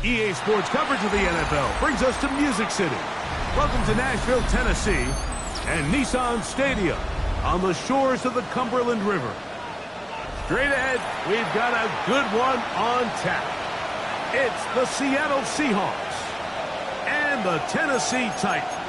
EA Sports coverage of the NFL brings us to Music City. Welcome to Nashville, Tennessee, and Nissan Stadium on the shores of the Cumberland River. Straight ahead, we've got a good one on tap. It's the Seattle Seahawks and the Tennessee Titans.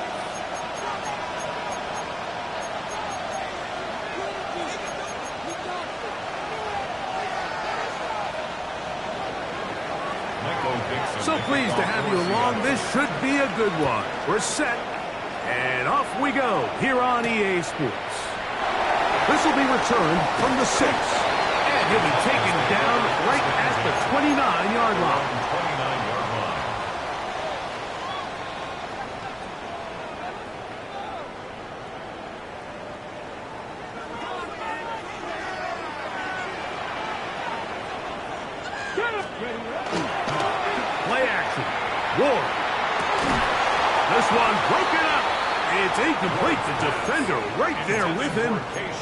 So pleased to have you along. This should be a good one. We're set, and off we go here on EA Sports. This will be returned from the 6, and he'll be taken down right at the 29-yard line. Play action. Ward. This one broken up. It's incomplete. The defender right there with him.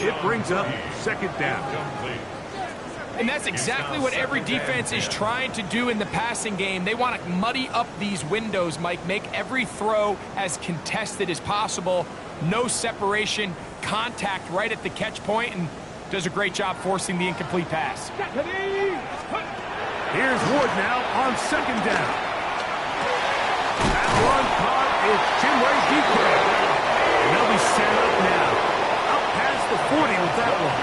It brings up second down. And that's exactly what every defense is trying to do in the passing game. They want to muddy up these windows, Mike, make every throw as contested as possible. No separation, contact right at the catch point, and does a great job forcing the incomplete pass. Here's Ward now on second down. That one caught. It's Jimway deep. And they'll be set up now. Up past the 40 with that one.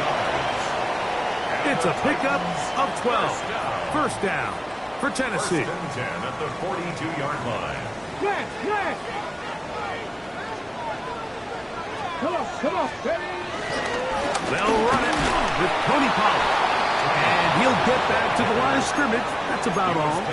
It's a pickup of 12. First down for Tennessee. 10 at the 42-yard line. Come on. They'll run it with Tony Pollard. And he'll get back to the line of scrimmage. That's about all.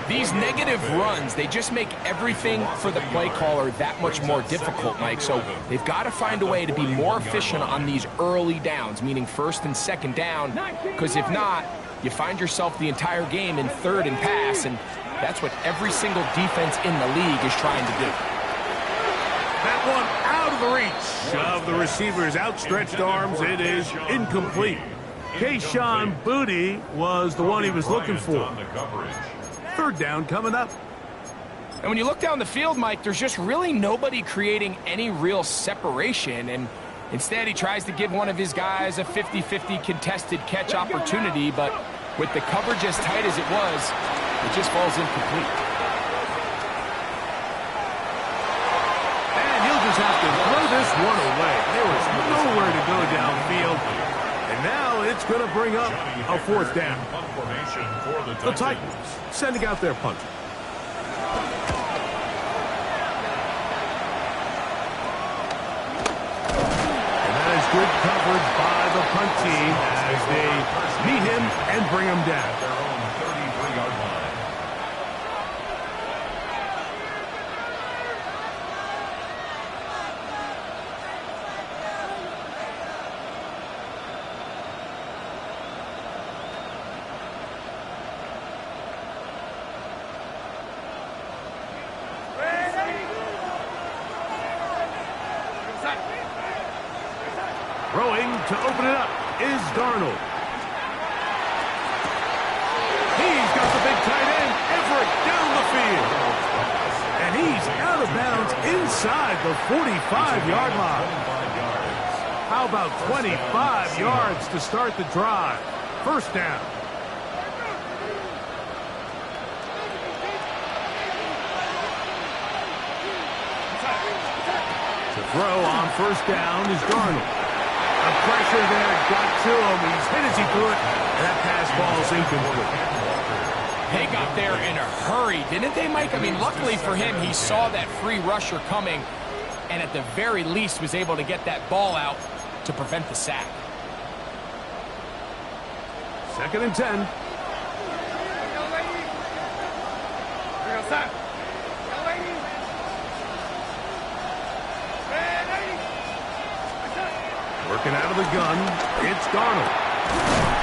These negative runs, they just make everything for the play caller that much more difficult, Mike. So they've got to find a way to be more efficient on these early downs, meaning first and second down, because if not, you find yourself the entire game in third and pass, and that's what every single defense in the league is trying to do. That one out of the reach of the receiver's outstretched arms. It is incomplete. Kayshon Boutte was the one he was looking for. Third down coming up. And when you look down the field, Mike, there's just really nobody creating any real separation. And instead, he tries to give one of his guys a 50-50 contested catch opportunity. But with the coverage as tight as it was, it just falls incomplete. And he'll just have to throw this one away. There was nowhere to go downfield. And now it's going to bring up a fourth down. The Titans sending out their punter. And that is good coverage by the punt team as they meet him and bring him down. Their own 33-yard line. Throwing to open it up is Darnold. He's got the big tight end, Everett, down the field. And he's out of bounds inside the 45-yard line. How about 25 yards to start the drive? First down. To throw on first down is Darnold. The pressure there got to him. He's hit as he threw it, and that pass ball's incomplete. They got there in a hurry, didn't they, Mike? I mean, luckily for him, he saw that free rusher coming, and at the very least was able to get that ball out to prevent the sack. Second and 10. Working out of the gun, it's Darnold.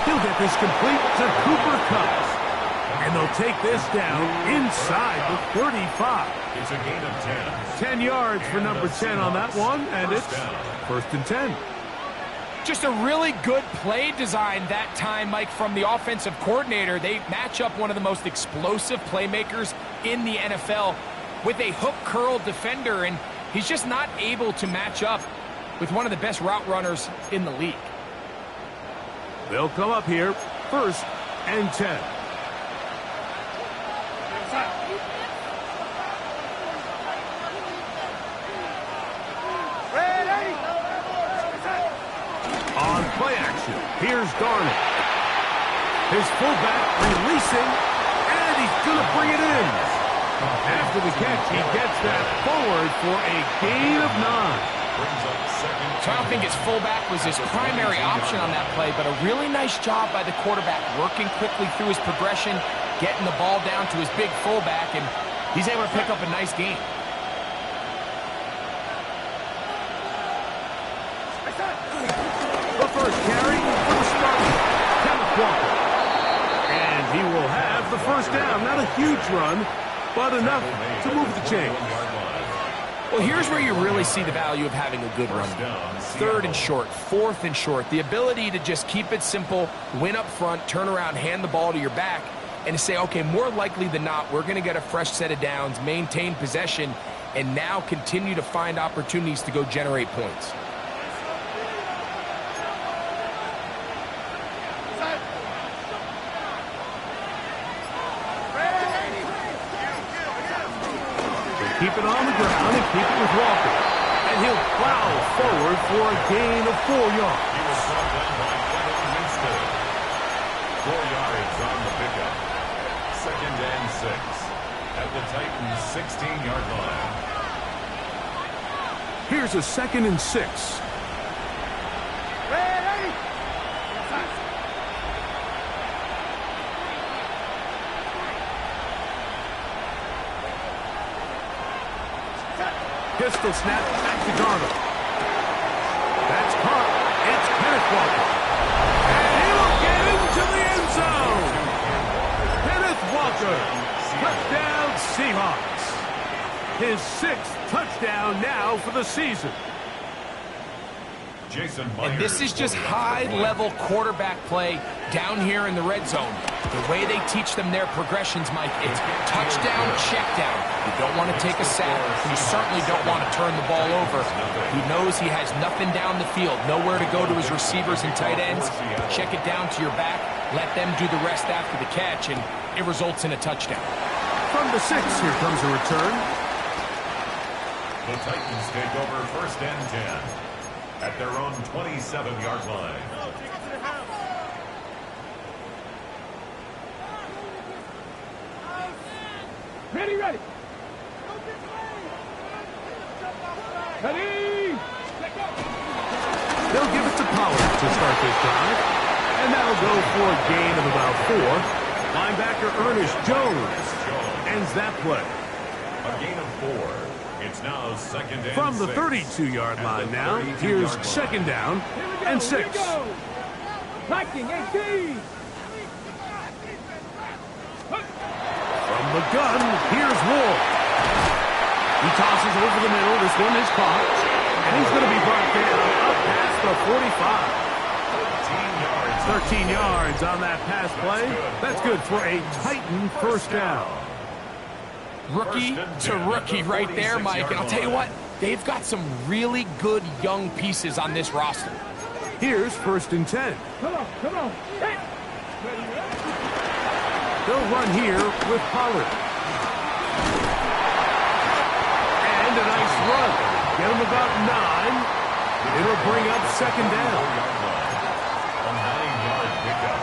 He'll get this complete to Cooper Kupp. And they'll take this down inside the 35. It's a gain of 10. 10 yards for number 10 on that one, and it's first and 10. Just a really good play design that time, Mike, from the offensive coordinator. They match up one of the most explosive playmakers in the NFL with a hook curl defender, and he's just not able to match up with one of the best route runners in the league. They'll come up here, 1st and 10. On play action, here's Darnold. His fullback releasing, and he's going to bring it in. After the catch, he gets that forward for a gain of 9. So I don't think his fullback was his primary option on that play, but a really nice job by the quarterback, working quickly through his progression, getting the ball down to his big fullback, and he's able to pick up a nice gain. The first carry for the starter, Kenneth Walker. And he will have the first down. Not a huge run, but enough to move the chains. Well, here's where you really see the value of having a good run. 3rd and short, 4th and short. The ability to just keep it simple, win up front, turn around, hand the ball to your back, and to say, okay, more likely than not, we're going to get a fresh set of downs, maintain possession, and now continue to find opportunities to go generate points. Keep it on the ground and keep it with Walker. And he'll plow forward for a gain of 4 yards. He was brought down by Kevin Winston. 4 yards on the pickup. 2nd and 6 at the Titans' 16-yard line. Here's a 2nd and 6. Pistol snap back to Darnold. That's caught. It's Kenneth Walker. And he will get into the end zone. Kenneth Walker. Touchdown Seahawks. His 6th touchdown now for the season. And this is just high-level quarterback play down here in the red zone. The way they teach them their progressions, Mike, it's touchdown, check down. You don't want to take a sack. You certainly don't want to turn the ball over. He knows he has nothing down the field, nowhere to go to his receivers and tight ends. Check it down to your back, let them do the rest after the catch, and it results in a touchdown. From the 6, here comes a return. The Titans take over 1st and 10 at their own 27-yard line. Ready. Ready. They'll give it to Pollard to start this drive. And that'll go for a gain of about 4. Linebacker Ernest Jones ends that play. A gain of 4. It's now 2nd and 6. From the 32-yard line now, here's 2nd down and 6. Blocking 18. From the gun, here's Ward. He tosses over the middle. This one is caught. And he's going to be brought down up past the 45. 13 yards on that pass play. That's good for a Titan first down. Rookie to rookie right there, Mike. And I'll tell you what, they've got some really good young pieces on this roster. Here's 1st and 10. Come on. Hey. They'll run here with Pollard. And a nice run. Get him about 9. It'll bring up 2nd down. A 9-yard pickup.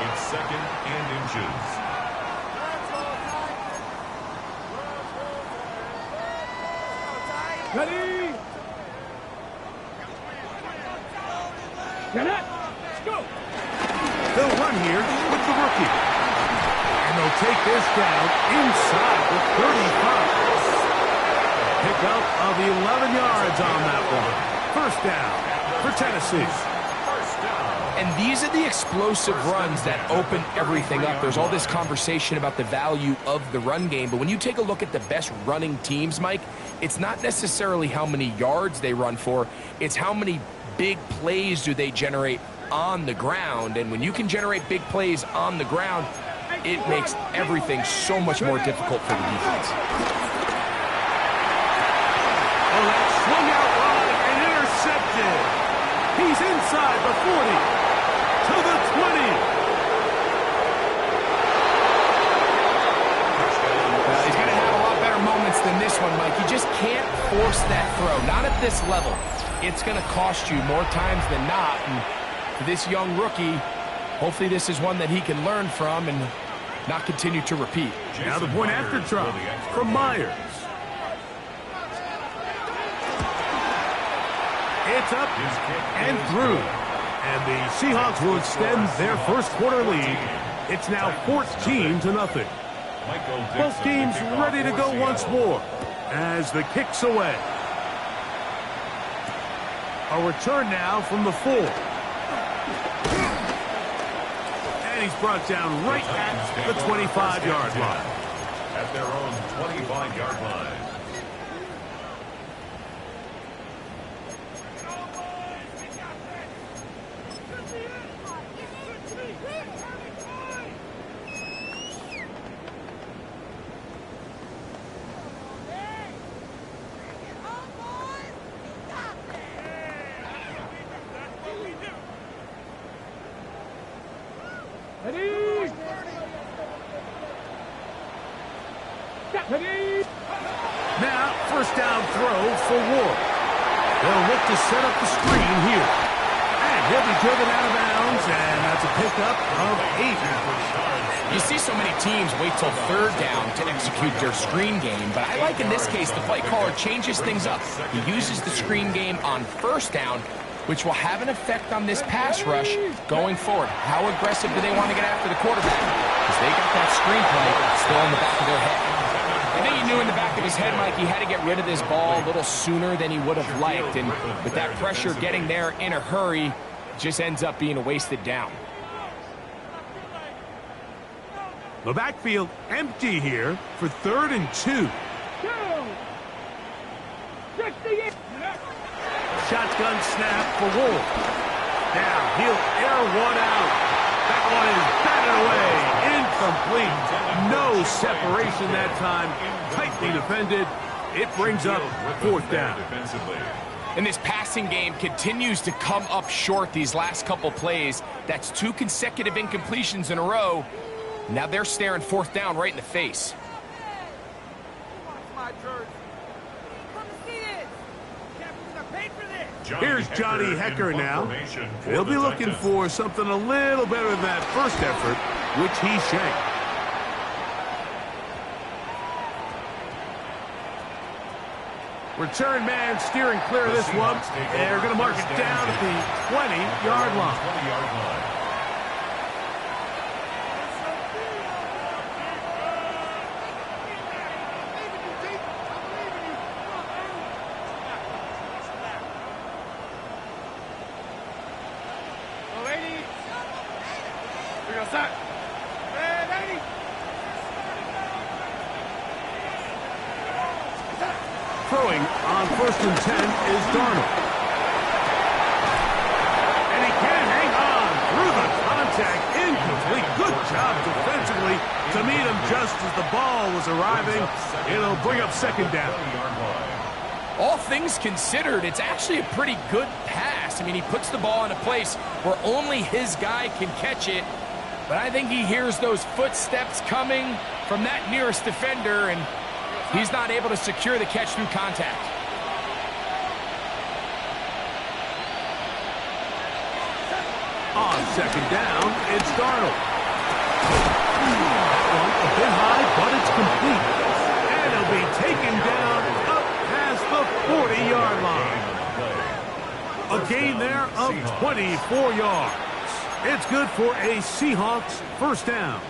It's 2nd and inches. Ready. Get it. Let's go. They'll run here with the rookie. And they'll take this down inside the 35. Pickup of 11 yards on that one. First down for Tennessee. And these are the explosive runs that open everything up. There's all this conversation about the value of the run game, but when you take a look at the best running teams, Mike, it's not necessarily how many yards they run for, it's how many big plays do they generate on the ground. And when you can generate big plays on the ground, it makes everything so much more difficult for the defense. Oh, that swung out wide and intercepted. He's inside the 40 to the 20. He's going to have a lot better moments than this one, Mike. You just can't force that throw. Not at this level. It's going to cost you more times than not. And for this young rookie, hopefully this is one that he can learn from and not continue to repeat. Now the point after try from Myers. It's up and through. And the Seahawks will extend their first quarter lead. It's now 14-0. Both teams ready to go once more as the kick's away. A return now from the 4. And he's brought down right at the 25-yard line. At their own 25-yard line. Now, first down throw for Ward. They'll look to set up the screen here. And he'll be driven out of bounds, and that's a pickup of 8. You see so many teams wait till third down to execute their screen game, but I like in this case the play caller changes things up. He uses the screen game on first down, which will have an effect on this pass rush going forward. How aggressive do they want to get after the quarterback? Because they got that screenplay still in the back of their head. I think he knew in the back of his head, Mike, he had to get rid of this ball a little sooner than he would have liked. And with that pressure getting there in a hurry, it just ends up being a wasted down. The backfield empty here for 3rd and 2. Shotgun snap for Wolf. Now he'll air one out. That one is batted away. Incomplete. No separation that time. Tightly defended. It brings up 4th down. And this passing game continues to come up short these last couple plays. That's 2 consecutive incompletions in a row. Now they're staring 4th down right in the face. Here's Johnny Hecker now. He'll be looking for something a little better than that first effort, which he shanked. Return man steering clear of this one. They're going to mark it down at the 20-yard line. Throwing on 1st and 10 is Darnold. And he can't hang on through the contact. Incomplete. Good job defensively to meet him just as the ball was arriving. It'll bring up 2nd down. All things considered, it's actually a pretty good pass. I mean, he puts the ball in a place where only his guy can catch it. But I think he hears those footsteps coming from that nearest defender, and he's not able to secure the catch through contact. On 2nd down, it's Darnold. That one a bit high, but it's complete. And he'll be taken down up past the 40-yard line. A gain there of 24 yards. It's good for a Seahawks 1st down.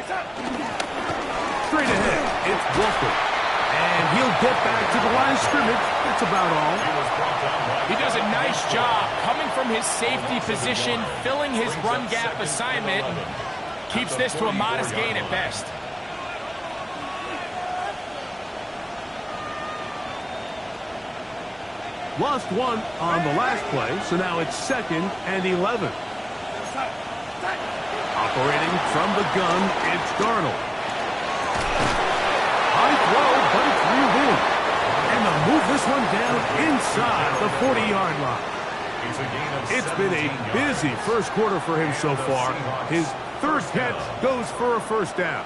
Straight ahead, it's Walker. And he'll get back to the line of scrimmage. That's about all. He does a nice job coming from his safety position, filling his run gap assignment, and keeps this to a modest gain at best. Lost one on the last play, so now it's 2nd and 11. Operating from the gun, it's Darnold. High throw, but it's reeled in. And they'll move this one down inside the 40-yard line. It's been a busy first quarter for him so far. His 3rd catch goes for a first down.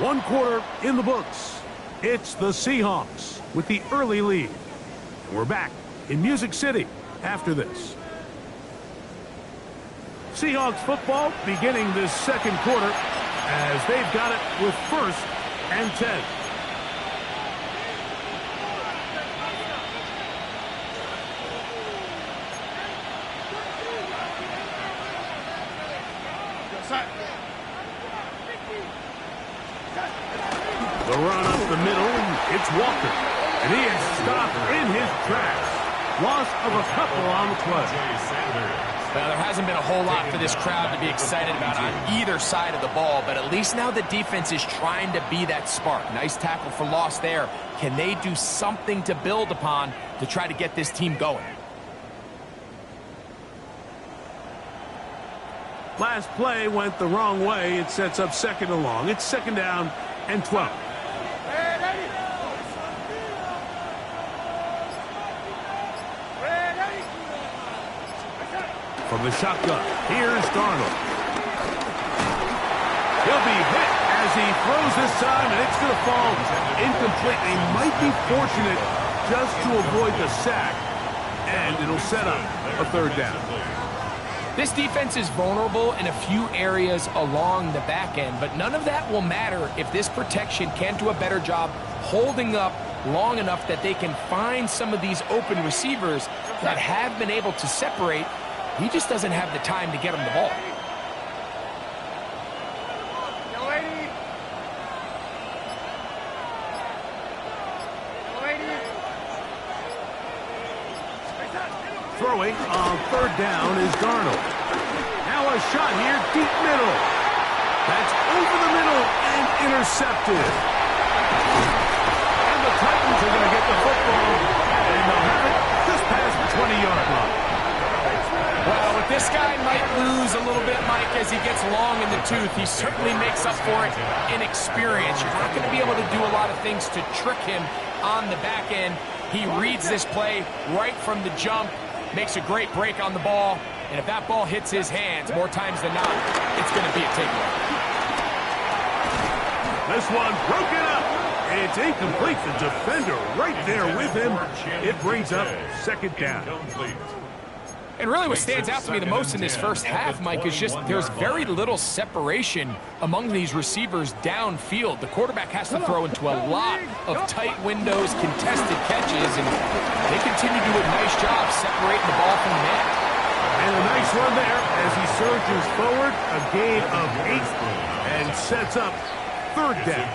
One quarter in the books. It's the Seahawks with the early lead. And we're back in Music City after this. Seahawks football beginning this second quarter as they've got it with 1st and 10. The run up the middle, it's Walker. And he is stopped in his tracks. Loss of a couple on the play. Well, there hasn't been a whole lot for this crowd to be excited about on either side of the ball, but at least now the defense is trying to be that spark. Nice tackle for loss there. Can they do something to build upon to try to get this team going? Last play went the wrong way. It sets up 2nd and long. It's 2nd down and 12. From the shotgun, here's Darnold. He'll be hit as he throws this time, and it's going to fall incomplete. He might be fortunate just to avoid the sack, and it'll set up a 3rd down. This defense is vulnerable in a few areas along the back end, but none of that will matter if this protection can't do a better job holding up long enough that they can find some of these open receivers that have been able to separate. He just doesn't have the time to get him the ball. Throwing on 3rd down is Darnold. Now a shot here, deep middle. That's over the middle and intercepted. And the Titans are going to get the football, and they'll have it just past the 20-yard line. Well, but this guy might lose a little bit, Mike, as he gets long in the tooth. He certainly makes up for it in experience. You're not going to be able to do a lot of things to trick him on the back end. He reads this play right from the jump, makes a great break on the ball, and if that ball hits his hands more times than not, it's going to be a takeaway. This one broken up. It's incomplete. The defender right there with him. It brings up 2nd down. And really what stands out to me the most in this first half, Mike, is just there's very little separation among these receivers downfield. The quarterback has to throw into a lot of tight windows, contested catches, and they continue to do a nice job separating the ball from the man. And a nice run there as he surges forward, a gain of 8, and sets up 3rd down.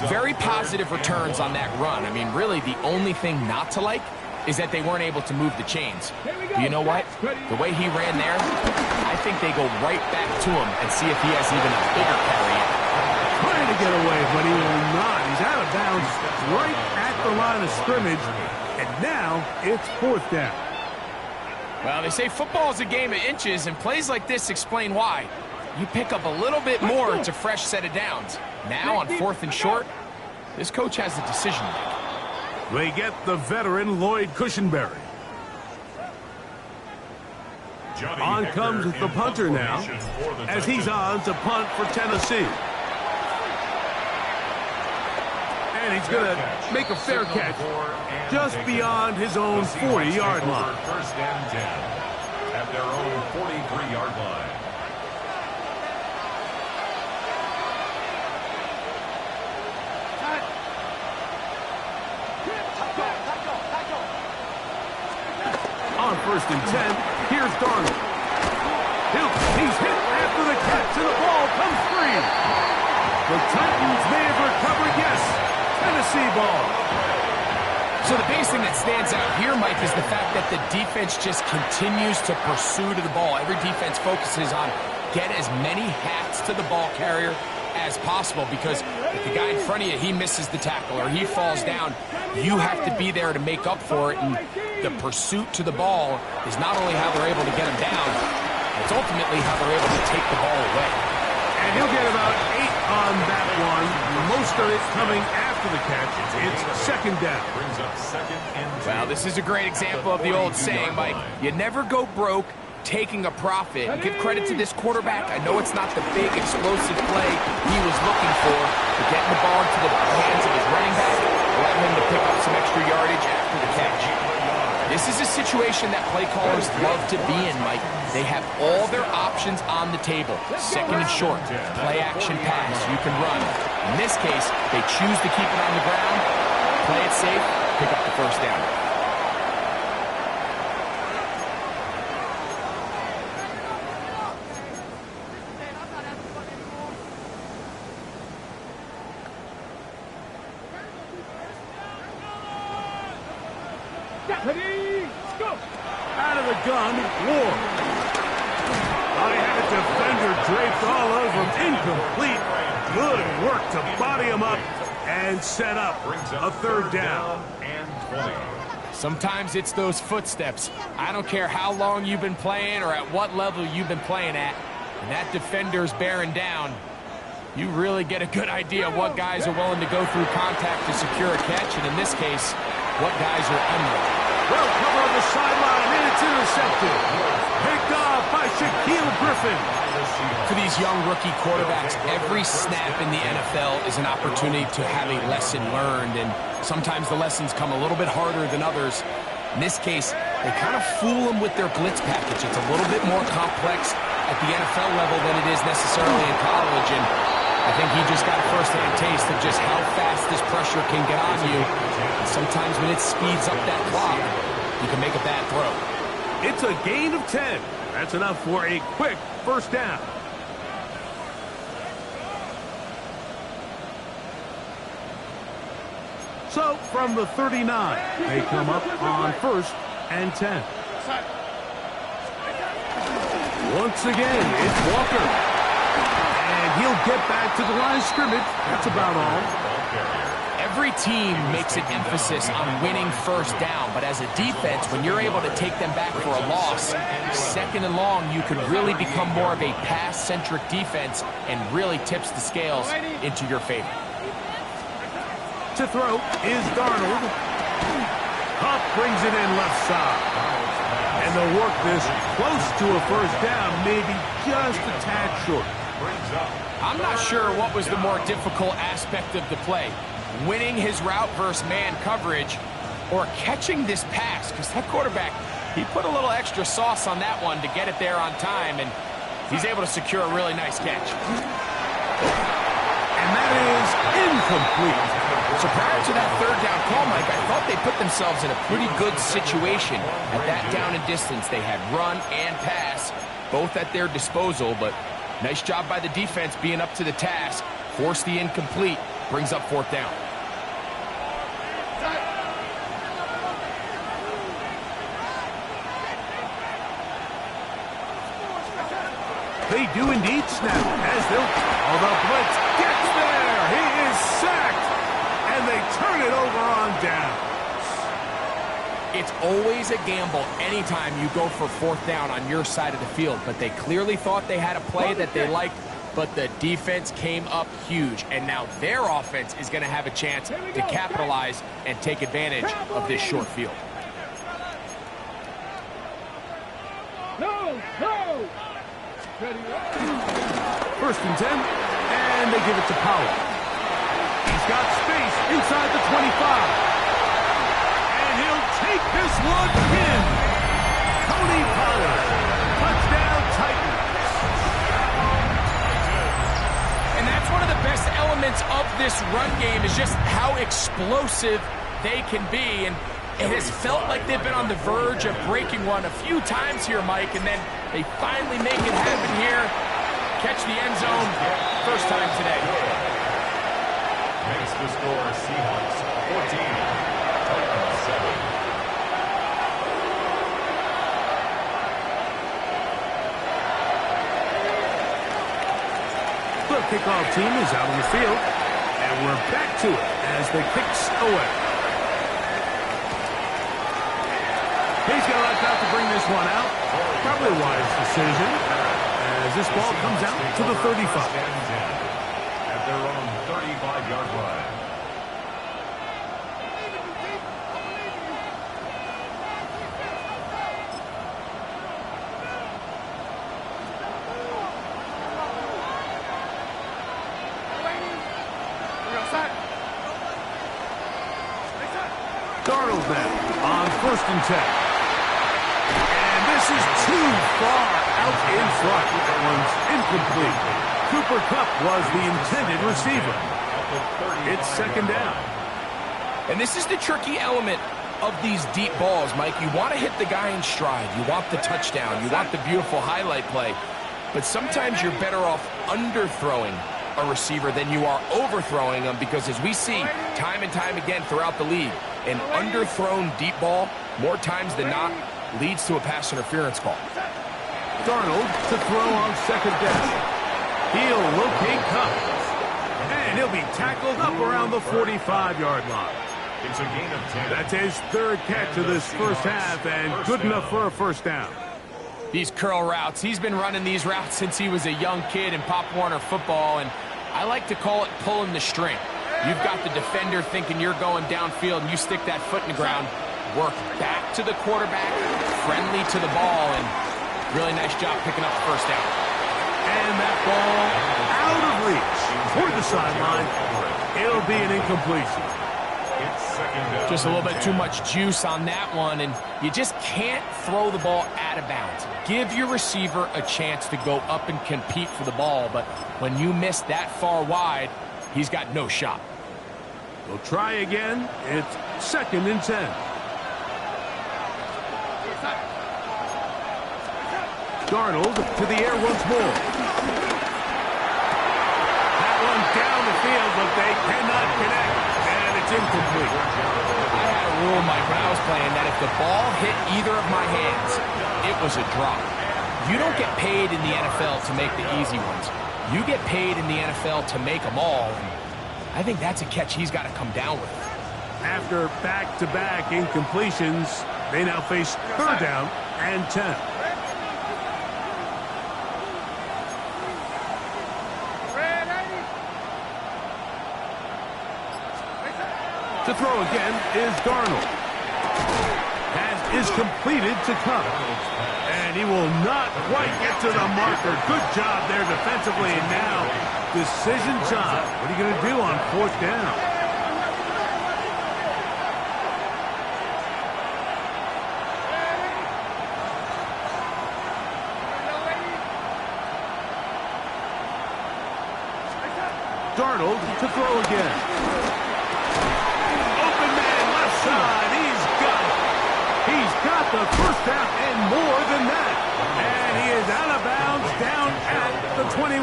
Very positive returns on that run. I mean, really the only thing not to like is that they weren't able to move the chains. But you know what? The way he ran there, I think they go right back to him and see if he has even a bigger carry in. Trying to get away, but he will not. He's out of bounds right at the line of scrimmage, and now it's 4th down. Well, they say football is a game of inches, and plays like this explain why. You pick up a little bit more, it's a fresh set of downs. Now on 4th and short, this coach has a decision to make. They get the veteran Lloyd Cushenberry. On comes the punter now as he's on to punt for Tennessee. And he's going to make a fair catch just beyond his own 40-yard line. 1st and 10 at their own 43-yard line. On 1st and 10, here's Darnold. He's hit after the catch, and the ball comes free. The Titans may have recovered, yes. Tennessee ball. So the biggest thing that stands out here, Mike, is the fact that the defense just continues to pursue to the ball. Every defense focuses on get as many hats to the ball carrier as possible, because if the guy in front of you, he misses the tackle or he falls down, you have to be there to make up for it. And the pursuit to the ball is not only how they're able to get him down, it's ultimately how they're able to take the ball away. And he'll get about 8 on that one. Most of it coming after the catch. It's 2nd down. Brings up 2nd and 2. Well, this is a great example of the old saying, Mike, you never go broke taking a profit. And give credit to this quarterback. I know it's not the big explosive play he was looking for, but getting the ball into the hands of his running back, allowing him to pick up some extra yardage after the catch. This is a situation that play callers love to be in, Mike. They have all their options on the table. 2nd and short, play action pass, you can run. In this case, they choose to keep it on the ground, play it safe, pick up the 1st down. Ready, go! Out of the gun, Ward. They had a defender draped all over him. Incomplete. Good work to body him up and set up a 3rd down. And 20. Sometimes it's those footsteps. I don't care how long you've been playing or at what level you've been playing at. And that defender's bearing down. You really get a good idea of what guys are willing to go through contact to secure a catch, and in this case, what guys are unwilling. Well cover on the sideline, and it's intercepted. Picked off by Shaquille Griffin. For these young rookie quarterbacks, every snap in the NFL is an opportunity to have a lesson learned, and sometimes the lessons come a little bit harder than others. In this case, they kind of fool them with their blitz package. It's a little bit more complex at the NFL level than it is necessarily in college, and I think he just got a first-hand taste of just how fast this pressure can get on you. And sometimes when it speeds up that clock, you can make a bad throw. It's a gain of 10. That's enough for a quick 1st down. So, from the 39, they come up on 1st and 10. Once again, it's Walker. And he'll get back to the line of scrimmage. That's about all. Every team makes an emphasis on winning 1st down, but as a defense, when you're able to take them back for a loss, 2nd and long, you can really become more of a pass-centric defense and really tips the scales into your favor. To throw is Darnold. Huff brings it in left side. And they'll work this close to a 1st down, maybe just a tad short. I'm not sure what was the more difficult aspect of the play. Winning his route versus man coverage or catching this pass, because that quarterback, he put a little extra sauce on that one to get it there on time, and he's able to secure a really nice catch. And that is incomplete. So prior to that 3rd down call, Mike, I thought they put themselves in a pretty good situation. At that down and distance, they had run and pass, both at their disposal, but nice job by the defense being up to the task. Force the incomplete, brings up 4th down. They do indeed snap as they'll call the blitz. Gets there. He is sacked. And they turn it over on down. It's always a gamble anytime you go for 4th down on your side of the field, but they clearly thought they had a play that they liked, but the defense came up huge, and now their offense is going to have a chance to capitalize and take advantage of this short field. No, no! 1st and 10, and they give it to Powell. He's got space inside the 25. And he'll take this one in. Tony Pollard. Touchdown, Titans. And that's one of the best elements of this run game is just how explosive they can be, and it has felt like they've been on the verge of breaking one a few times here, Mike, and then they finally make it happen here. Catch the end zone, first time today. Makes the score Seahawks 14, Titans 7. The kickoff team is out on the field, and we're back to it as the kicks away. He's going to let out to bring this one out. Probably a wise decision as this ball comes out to the 35. At their own 35-yard line. Darnold then on 1st and 10. And this is too far out in front. That one's incomplete. Cooper Kupp was the intended receiver. It's 2nd down. And this is the tricky element of these deep balls, Mike. You want to hit the guy in stride. You want the touchdown. You want the beautiful highlight play. But sometimes you're better off underthrowing a receiver than you are overthrowing them, because as we see time and time again throughout the league, an underthrown deep ball, more times than not, leads to a pass interference call. Darnold to throw on 2nd down. He'll locate Kupp. And he'll be tackled up around the 45-yard line. It's a gain of 10. That's his 3rd catch of this first half, and good enough for a first down. These curl routes, he's been running these routes since he was a young kid in Pop Warner football, and I like to call it pulling the string. You've got the defender thinking you're going downfield, and you stick that foot in the ground, work back to the quarterback, friendly to the ball, and really nice job picking up the first down. And that ball out of reach toward the sideline. It'll be an incompletion. Just a little bit too much juice on that one, and you just can't throw the ball out of bounds. Give your receiver a chance to go up and compete for the ball, but when you miss that far wide, he's got no shot. We'll try again. It's 2nd and 10. Darnold to the air once more. That one down the field, but they cannot connect, and it's incomplete. I had a rule, Mike, when I was playing, that if the ball hit either of my hands, it was a drop. You don't get paid in the NFL to make the easy ones. You get paid in the NFL to make them all, and I think that's a catch he's got to come down with. After back-to-back incompletions, they now face 3rd down and 10. To throw again is Darnold. Pass is completed to Kupp. And he will not quite get to the marker. Good job there defensively. And now, decision time. What are you going to do on 4th down? Darnold to throw again. Got the first down and more than that. And he is out of bounds down at the 21.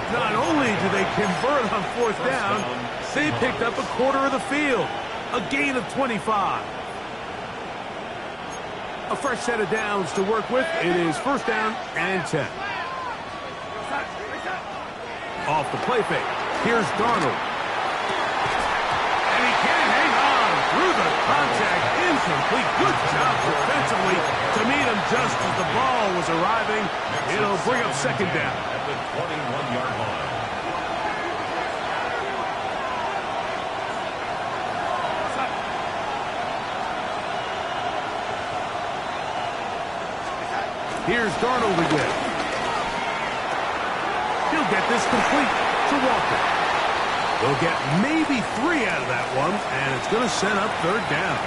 Not only do they convert on 4th down, they picked up a quarter of the field. A gain of 25. A fresh set of downs to work with. It is 1st down and 10. Off the play fake. Here's Darnold. And he can't hang on through the contact. Incomplete. Good job defensively to meet him just as the ball was arriving. It'll bring up 2nd down. At the 21-yard line. Here's Darnold again. He'll get this complete to Walker. They'll get maybe 3 out of that one, and it's going to set up 3rd down.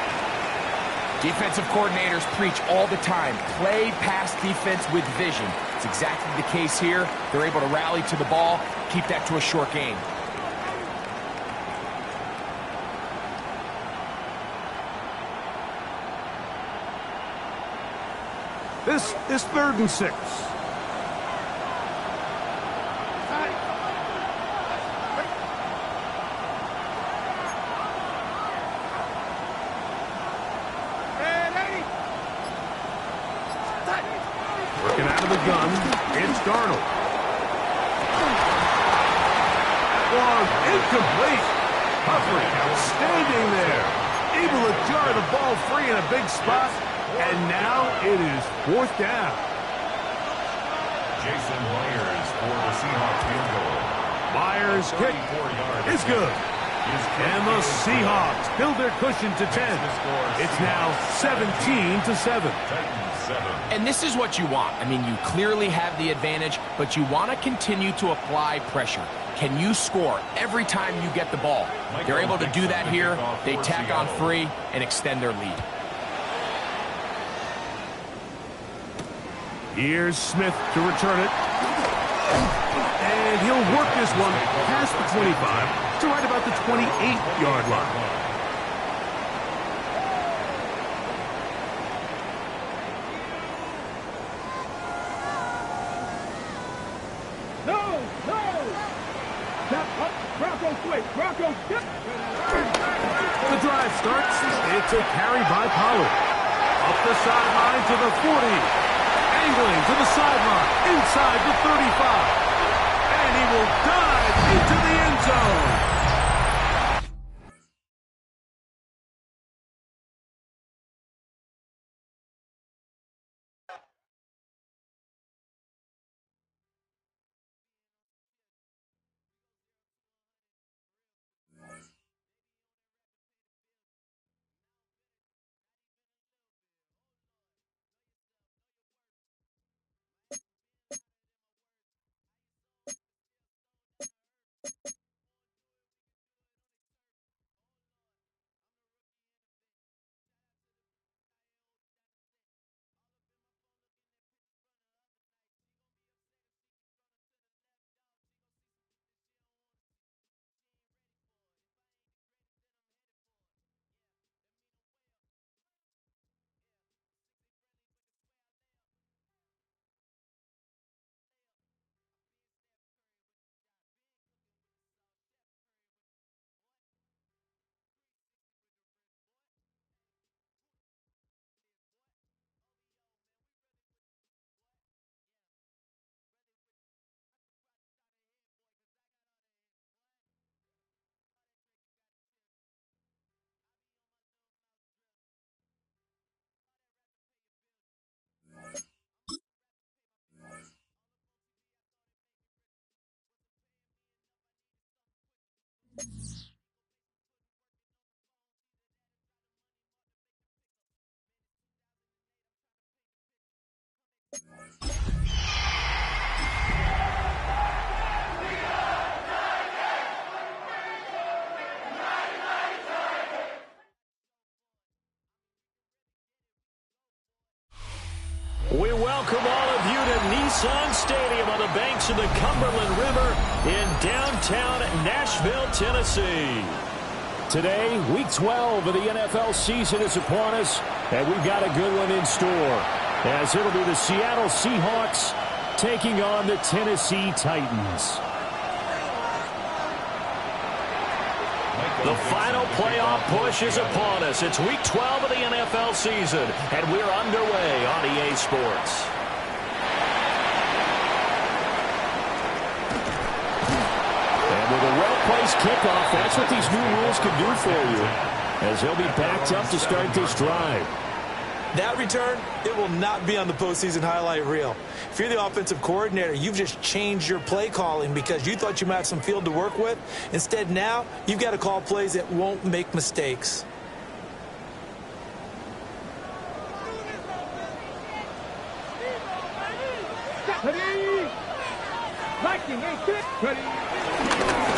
Defensive coordinators preach all the time, play pass defense with vision. It's exactly the case here. They're able to rally to the ball, keep that to a short game. This is 3rd and 6. Working out of the gun, it's Darnold. Long, incomplete. Humphrey, outstanding there. Able to jar the ball free in a big spot, and now it is 4th down. Jason Myers for the Seahawks field goal. Myers' kick is good. And the Seahawks build their cushion to 10. It's now 17-7. And this is what you want. I mean, you clearly have the advantage, but you want to continue to apply pressure. Can you score every time you get the ball? They're able to do that here. They tack on free and extend their lead. Here's Smith to return it. And he'll work this one past the 25 to right about the 28-yard line. Bronco, the drive starts. It's a carry by Pollard. Up the sideline to the 40. Angling to the sideline. Inside the 35. And he will dive into the end zone. We welcome all of you to Nissan Stadium on the banks of the Cumberland River in downtown Nashville, Tennessee. Today, Week 12 of the NFL season is upon us, and we've got a good one in store, as it'll be the Seattle Seahawks taking on the Tennessee Titans. The final playoff push is upon us. It's Week 12 of the NFL season, and we're underway on EA Sports. And with a well-placed kickoff, that's what these new rules can do for you, as they'll be backed up to start this drive. That return, it will not be on the postseason highlight reel. If you're the offensive coordinator, you've just changed your play calling because you thought you might have some field to work with. Instead, now, you've got to call plays that won't make mistakes.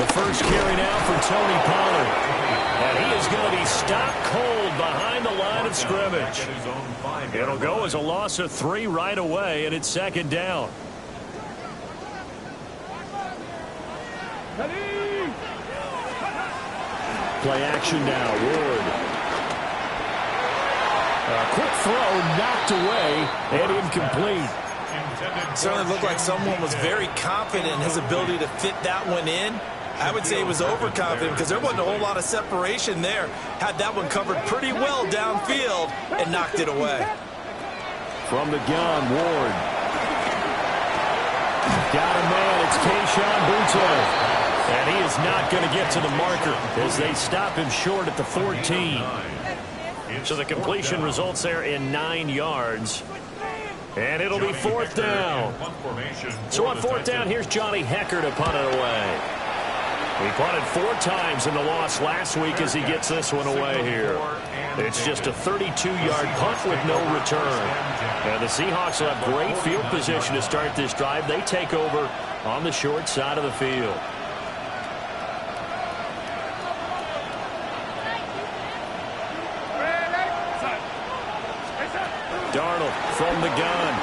The first carry now for Tony Pollard. And he is going to be stopped cold behind the line of scrimmage. It'll go as a loss of 3 right away, and it's 2nd down. Play action now, Ward. A quick throw knocked away and incomplete. Certainly looked like someone was very confident in his ability to fit that one in. I would say he was overconfident because there wasn't a whole lot of separation there. Had that one covered pretty well downfield and knocked it away. From the gun, Ward. Got a man, it's Kayshon Boutte. And he is not going to get to the marker as they stop him short at the 14. So the completion results there in 9 yards. And it'll be 4th down. So on 4th down, here's Johnny Hekker to punt it away. He punted 4 times in the loss last week as he gets this one away here. It's just a 32-yard punt with no return. And the Seahawks will have great field position to start this drive. They take over on the short side of the field. Darnold from the gun.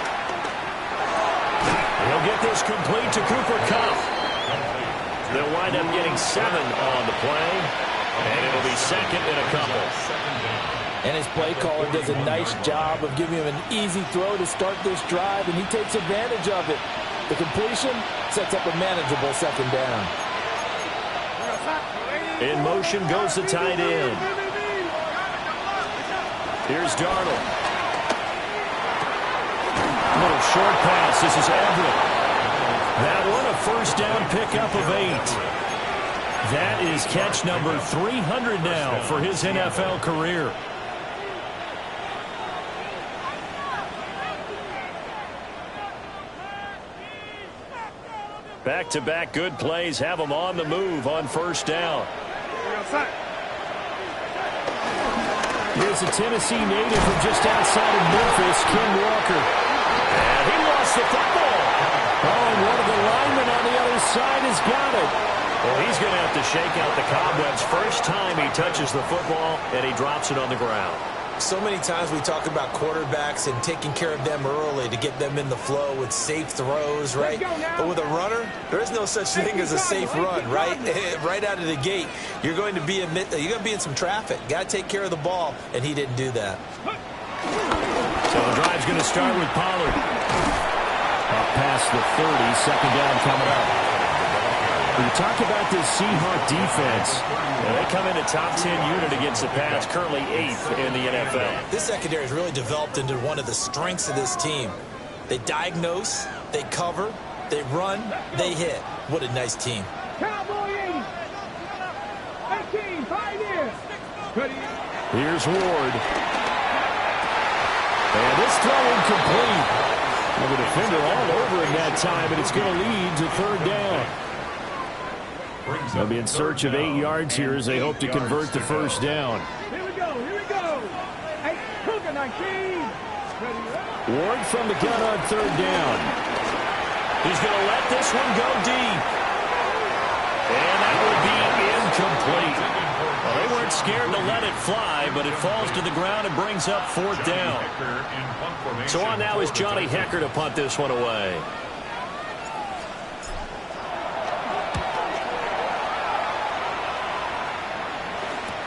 He'll get this complete to Cooper Kupp. They'll wind up getting 7 on the play, and it'll be 2nd and a couple. And his play caller does a nice job of giving him an easy throw to start this drive, and he takes advantage of it. The completion sets up a manageable 2nd down. In motion goes the tight end. Here's Darnold. Little short pass. This is Everett. That one, a 1st down pickup of 8. That is catch number 300 now for his NFL career. Back-to-back good plays have him on the move on 1st down. Here's a Tennessee native from just outside of Memphis, Ken Walker. And he lost the football. Oh, and one of the linemen on the other side has got it. Well, he's going to have to shake out the cobwebs. First time he touches the football, and he drops it on the ground. So many times we talk about quarterbacks and taking care of them early to get them in the flow with safe throws, right? But with a runner, there is no such thing as a safe run, right? Right out of the gate, you're going to be in some traffic. Got to take care of the ball, and he didn't do that. So the drive's going to start with Pollard. Up past the 30, 2nd down coming up. When you talk about this Seahawk defense, they come in a top 10 unit against the pass, currently 8th in the NFL. This secondary has really developed into one of the strengths of this team. They diagnose, they cover, they run, they hit. What a nice team. Cowboy 18, 5 years. Here's Ward. And this throw incomplete. And the defender all over him that time, and it's going to lead to 3rd down. They'll be in search of 8 yards here as they hope to convert the 1st down. Here we go, here we go. 8, Cougar 19. Ward from the gun on 3rd down. He's going to let this one go deep. And that will be incomplete. Well, they weren't scared to let it fly, but it falls to the ground and brings up 4th down. So on now is Johnny Hekker to punt this one away.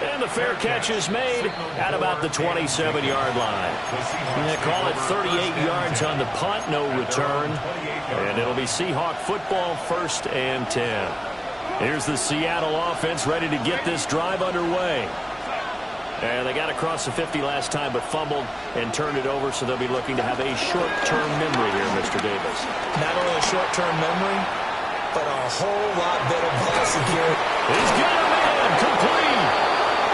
And the fair catch is made at about the 27-yard line. They call it 38 yards on the punt, no return. And it'll be Seahawk football, 1st and 10. Here's the Seattle offense ready to get this drive underway. And they got across the 50 last time but fumbled and turned it over, so they'll be looking to have a short-term memory here, Mr. Davis. Not only a short-term memory, but a whole lot better ball security. He's got a man complete.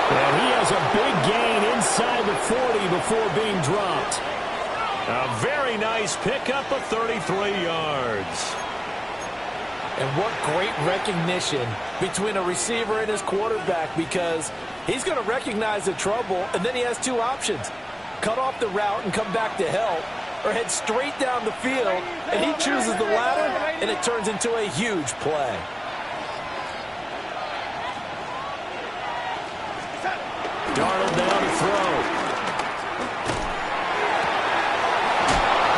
And he has a big gain inside the 40 before being dropped. A very nice pickup of 33 yards. And what great recognition between a receiver and his quarterback, because he's going to recognize the trouble, and then he has 2 options. Cut off the route and come back to help, or head straight down the field, and he chooses the latter, and it turns into a huge play. Darnold down to throw.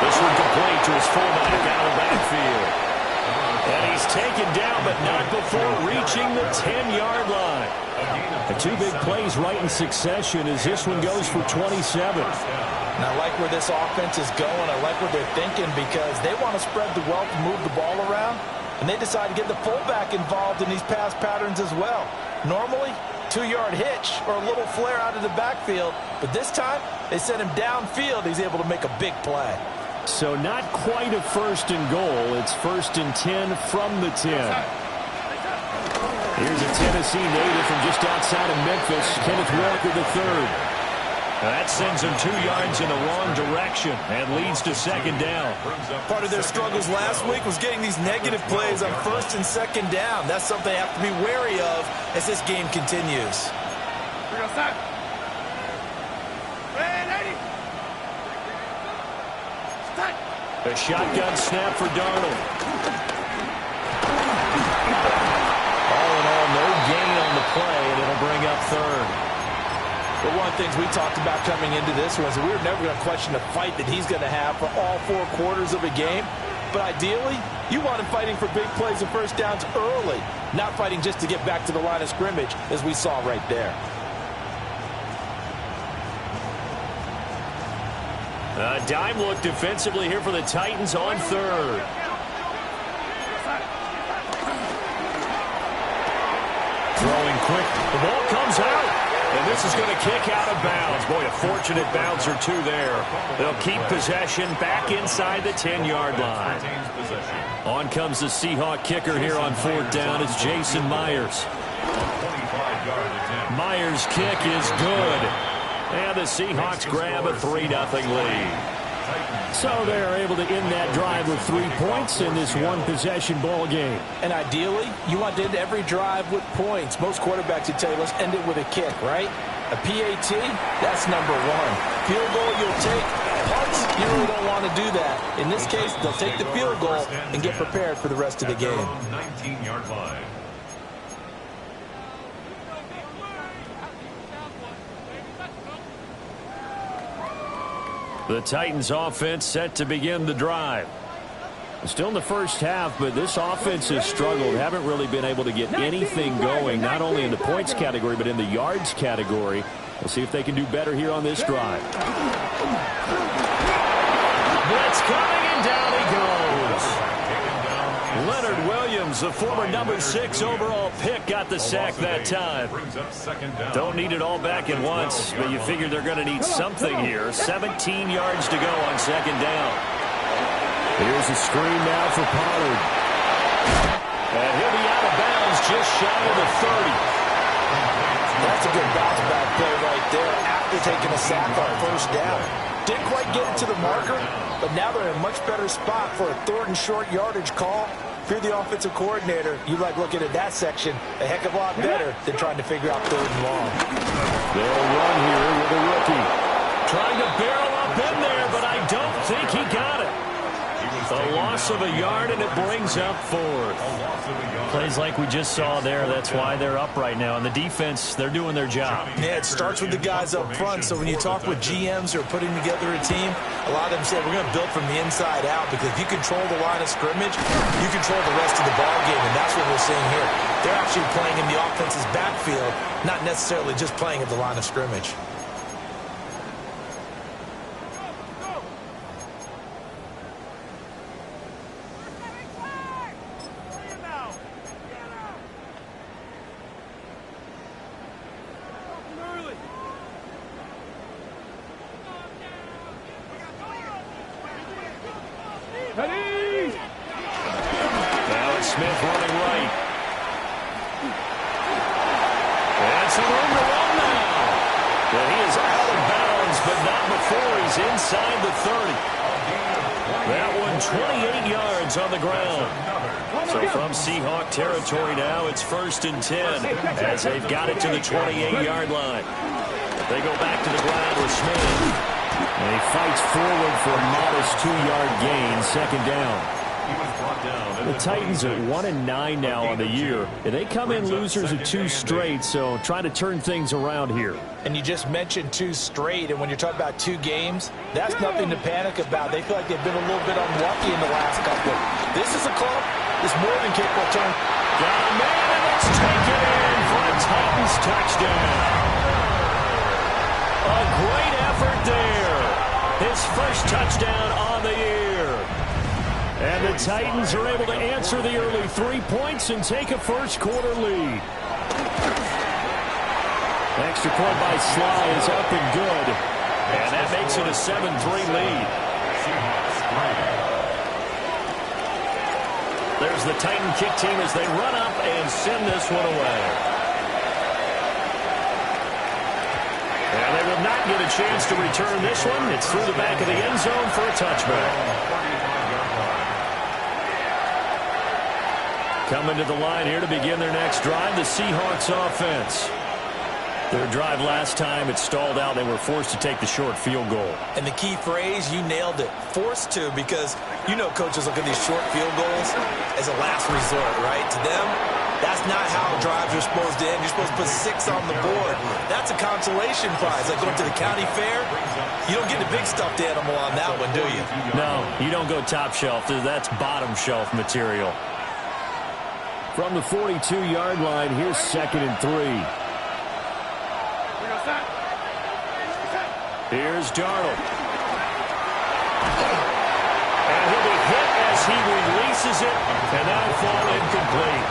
This one complete to his fullback out of the backfield. And he's taken down, but not before reaching the 10-yard line. The two big plays right in succession as this one goes for 27. And I like where this offense is going. I like what they're thinking because they want to spread the wealth and move the ball around. And they decide to get the fullback involved in these pass patterns as well. Normally, 2-yard hitch or a little flare out of the backfield. But this time, they sent him downfield. He's able to make a big play. So not quite a 1st and goal. It's 1st and 10 from the 10. Here's a Tennessee native from just outside of Memphis, Kenneth Walker III. That sends him 2 yards in the wrong direction and leads to 2nd down. Part of their struggles last week was getting these negative plays on 1st and 2nd down. That's something they have to be wary of as this game continues. A shotgun snap for Darnold. All in all, no gain on the play, and it'll bring up 3rd. But one of the things we talked about coming into this was that we were never going to question the fight that he's going to have for all 4 quarters of a game. But ideally, you want him fighting for big plays and 1st downs early, not fighting just to get back to the line of scrimmage, as we saw right there. A dime look defensively here for the Titans on 3rd. Throwing quick. The ball comes out. And this is going to kick out of bounds. Boy, a fortunate bounce or 2 there. They'll keep possession back inside the 10-yard line. On comes the Seahawk kicker here on 4th down. It's Jason Myers. Myers' kick is good. And the Seahawks grab a 3-0 lead. So they're able to end that drive with 3 points in this one-possession ball game. And ideally, you want to end every drive with points. Most quarterbacks would tell you, let's end it with a kick, right? A PAT, that's #1. Field goal, you'll take. Punts, you really don't want to do that. In this case, they'll take the field goal and get prepared for the rest of the game. 19-yard line. The Titans offense set to begin the drive. Still in the first half, but this offense has struggled. Haven't really been able to get anything going, not only in the points category, but in the yards category. We'll see if they can do better here on this drive. Blitz coming, and down he goes. Leonard Williams, the former #6 overall pick, got the sack that time. Don't need it all back at once, but you figure they're going to need something here. 17 yards to go on 2nd down. Here's a screen now for Pollard. And he'll be out of bounds just shy of the 30. That's a good bounce back play right there after taking a sack on 1st down. Didn't quite get it to the marker, but now they're in a much better spot for a 3rd and short yardage call. If you're the offensive coordinator, you like looking at that section a heck of a lot better than trying to figure out 3rd and long. They'll run here with a rookie. Trying to barrel up in there, but I don't think he got it. A loss of a yard, and it brings up 4th. Plays like we just saw there. That's why they're up right now. And the defense, they're doing their job. Yeah, it starts with the guys up front. So when you talk with GMs who are putting together a team, a lot of them say we're going to build from the inside out, because if you control the line of scrimmage, you control the rest of the ball game, and that's what we're seeing here. They're actually playing in the offense's backfield, not necessarily just playing at the line of scrimmage. Now it's Smith running right. And some room to run now. And he is out of bounds, but not before he's inside the 30. That one 28 yards on the ground. So from Seahawk territory now, it's 1st and 10 as they've got it to the 28-yard line. They go back to the ground with Smith. And he fights forward for a modest 2-yard gain, 2nd down. The Titans are 1-9 now on the year. And they come in losers of 2 straight, so trying to turn things around here. And you just mentioned 2 straight, and when you're talking about 2 games, that's nothing to panic about. They feel like they've been a little bit unlucky in the last couple. This is a club is more than capable of turning. Got a man, and it's taken in for a Titans touchdown. A great effort there. His first touchdown on the year. And the Titans are able to answer the early 3 points and take a first-quarter lead. Extra point by Sly is up and good. And that makes it a 7-3 lead. There's the Titan kick team as they run up and send this one away. And they will not get a chance to return this one. It's through the back of the end zone for a touchback. Coming to the line here to begin their next drive, the Seahawks offense. Their drive last time, it stalled out. They were forced to take the short field goal. And the key phrase, you nailed it. Forced to, because you know coaches look at these short field goals as a last resort, right? To them, that's not how drives are supposed to end. You're supposed to put 6 on the board. That's a consolation prize. Like going to the county fair, you don't get the big stuffed animal on that one, do you? No, you don't go top shelf. That's bottom shelf material. From the 42-yard line, here's 2nd and 3. Here's Darnold. And he'll be hit as he releases it, and that'll fall incomplete.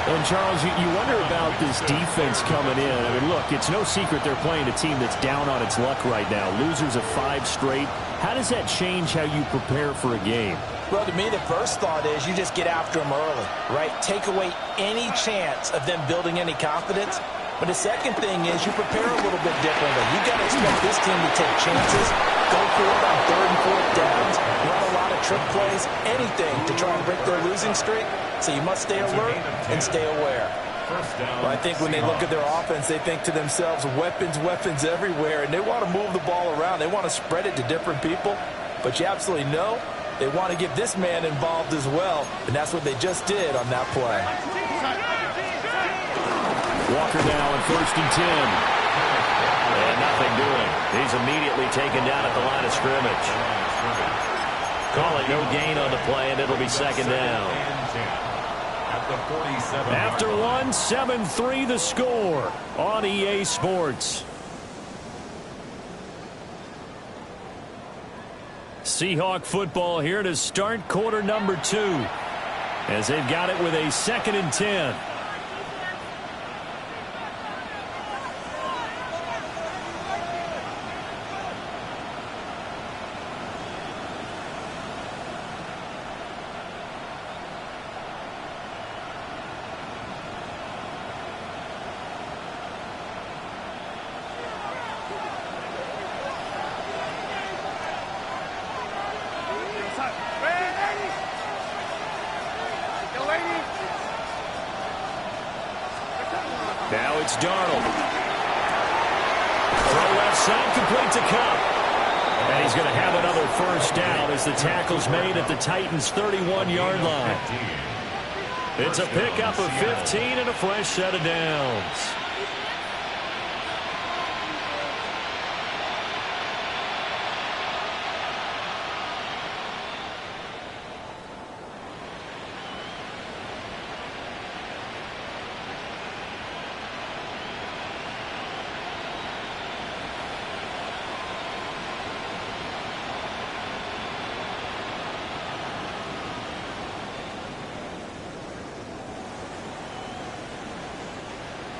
And, Charles, you wonder about this defense coming in. I mean, look, it's no secret they're playing a team that's down on its luck right now. Losers of 5 straight. How does that change how you prepare for a game? Well, to me, the first thought is you just get after them early, right? Take away any chance of them building any confidence. But the second thing is you prepare a little bit differently. You got to expect this team to take chances, go for it on 3rd and 4th downs, run a lot of trick plays, anything to try and break their losing streak. So you must stay alert and stay aware. Well, I think when they look at their offense, they think to themselves, weapons, weapons everywhere, and they want to move the ball around. They want to spread it to different people. But you absolutely know they want to get this man involved as well, and that's what they just did on that play. Walker now on 1st and 10. And nothing doing. He's immediately taken down at the line of scrimmage. Call it no gain on the play, and it'll be 2nd down. After 1, 7-3 the score on EA Sports. Seahawk football here to start quarter number 2 as they've got it with a 2nd and 10. Now it's Darnold. Throw left side, complete to Cup. And he's going to have another first down as the tackle's made at the Titans' 31-yard line. It's a pickup of 15 and a fresh set of downs.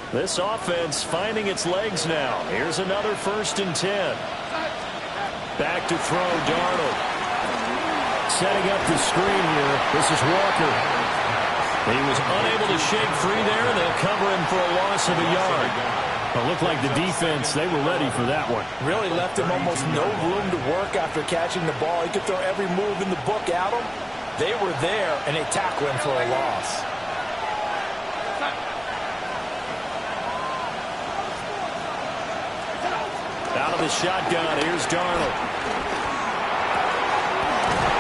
This offense finding its legs now. Here's another 1st and 10. Back to throw, Darnold. Setting up the screen here. This is Walker. He was unable to shake free there, and they'll cover him for a loss of a yard. It looked like the defense, they were ready for that one. Really left him almost no room to work after catching the ball. He could throw every move in the book at him. They were there, and they tackled him for a loss. Out of the shotgun, here's Darnold.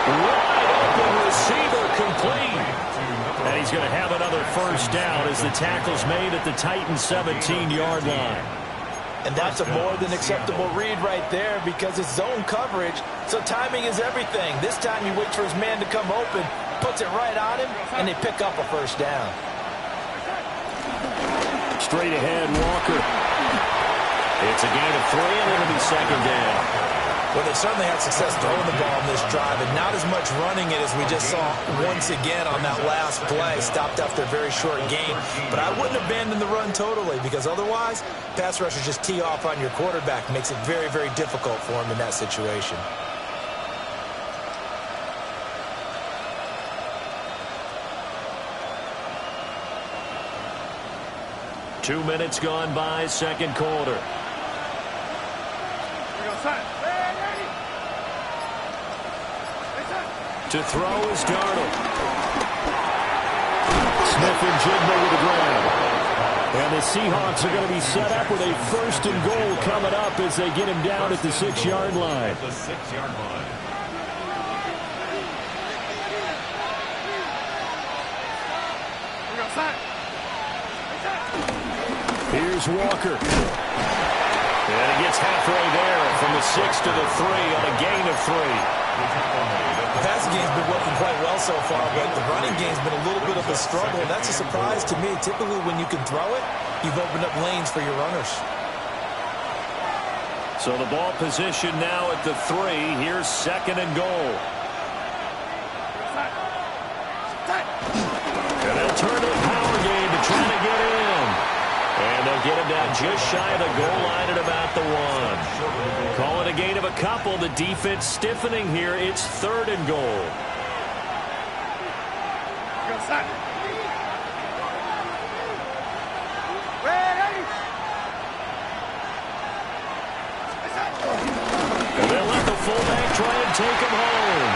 Wide open receiver, complete. And he's going to have another first down as the tackle's made at the Titans' 17-yard line. And that's a more than acceptable read right there because it's zone coverage, so timing is everything. This time he waits for his man to come open, puts it right on him, and they pick up a first down. Straight ahead, Walker. It's a gain of 3, and it'll be second down. Well, they certainly had success throwing the ball in this drive, and not as much running it as we just saw once again on that last play. Stopped after a very short gain. But I wouldn't abandon the run totally, because otherwise, pass rushers just tee off on your quarterback. Makes it very, very difficult for him in that situation. Two minutes gone by, second quarter. To throw is Darnold. Smith and Jigba with the grab. And the Seahawks are going to be set up with a first and goal coming up as they get him down at the 6-yard line. The 6-yard line. Here's Walker. And he gets halfway there from the 6 to the 3 on a gain of 3. The passing game's been working quite well so far, but the running game's been a little bit of a struggle. That's a surprise to me. Typically, when you can throw it, you've opened up lanes for your runners. So the ball position now at the 3. Here's second and goal. And they'll turn to the power game to try to get in. And they'll get him down just shy of the goal line at about the 1. Call it a gain of a couple. The defense stiffening here. It's third and goal. And they'll let the fullback try and take him home.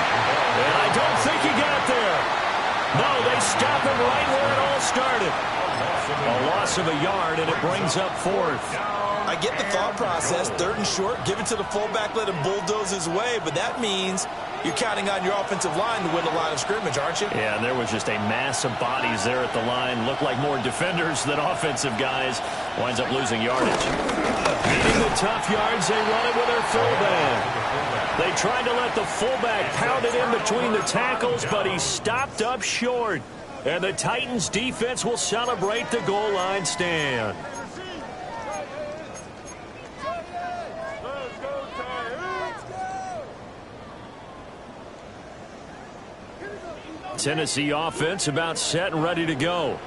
And I don't think he got there. No, they stop him right where it all started. A loss of a yard, and it brings up fourth. I get the thought process. Third and short, give it to the fullback, let him bulldoze his way. But that means you're counting on your offensive line to win the line of scrimmage, aren't you? Yeah, and there was just a mass of bodies there at the line. Looked like more defenders than offensive guys. Winds up losing yardage. Needing the tough yards, they run it with their fullback. They tried to let the fullback pound it in between the tackles, but he stopped up short. And the Titans defense will celebrate the goal line stand. Tennessee offense about set and ready to go.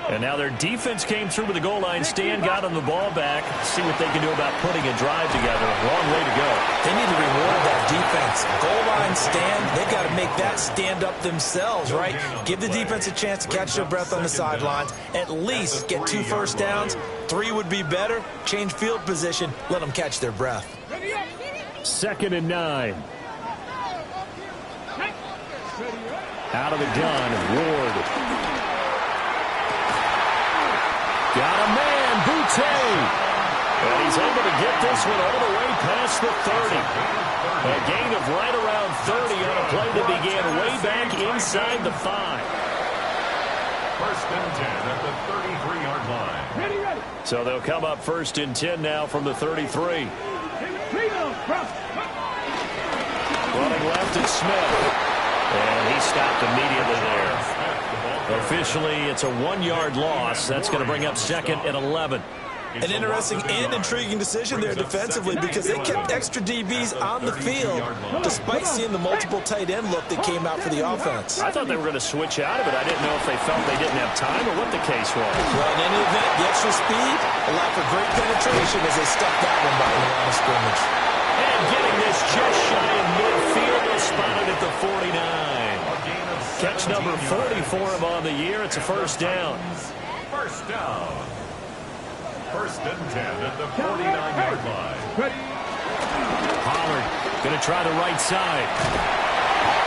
And now their defense came through with the goal line stand, got them the ball back. See what they can do about putting a drive together. Long way to go. They need to reward that defense. Goal line stand, they've got to make that stand up themselves, right? Give the defense a chance to catch their breath on the sidelines. At least get 2 first downs. 3 would be better. Change field position. Let them catch their breath. Second and 9. Out of the gun, Ward. Got a man, Boutte. And he's able to get this one all the way past the 30. A gain of right around 30 on a play that began way back inside the 5. First and 10 at the 33-yard line. So they'll come up first and 10 now from the 33. Running left is Smith. And he stopped immediately there. Officially, it's a 1-yard loss. That's going to bring up second and 11. An interesting and intriguing decision there defensively, because they kept extra DBs on the field despite seeing the multiple tight end look that came out for the offense. I thought they were going to switch out of it. I didn't know if they felt they didn't have time or what the case was. Well, in any event, the extra speed allowed for great penetration as they stuck that one by the line of scrimmage. And getting this just shy of midfield, is spotted at the 49. Catch number 40 for him on the year. It's a first down. First down. First and 10 at the 49-yard line. Pollard going to try the right side.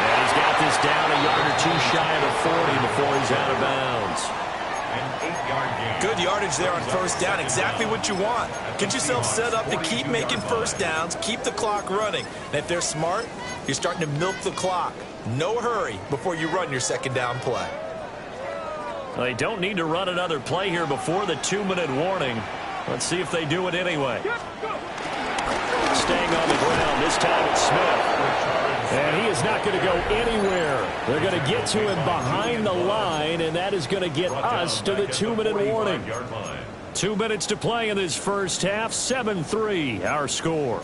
And he's got this down a yard or 2 shy of the 40 before he's out of bounds. An 8-yard gain. Good yardage there on first down. Exactly what you want. Get yourself set up to keep making first downs, keep the clock running. And if they're smart, you're starting to milk the clock. No hurry before you run your second down play. They don't need to run another play here before the 2-minute warning. Let's see if they do it anyway. Staying on the ground, this time it's Smith. And he is not going to go anywhere. They're going to get to him behind the line, and that is going to get us to the 2-minute warning. 2 minutes to play in this first half. 7-3, our score.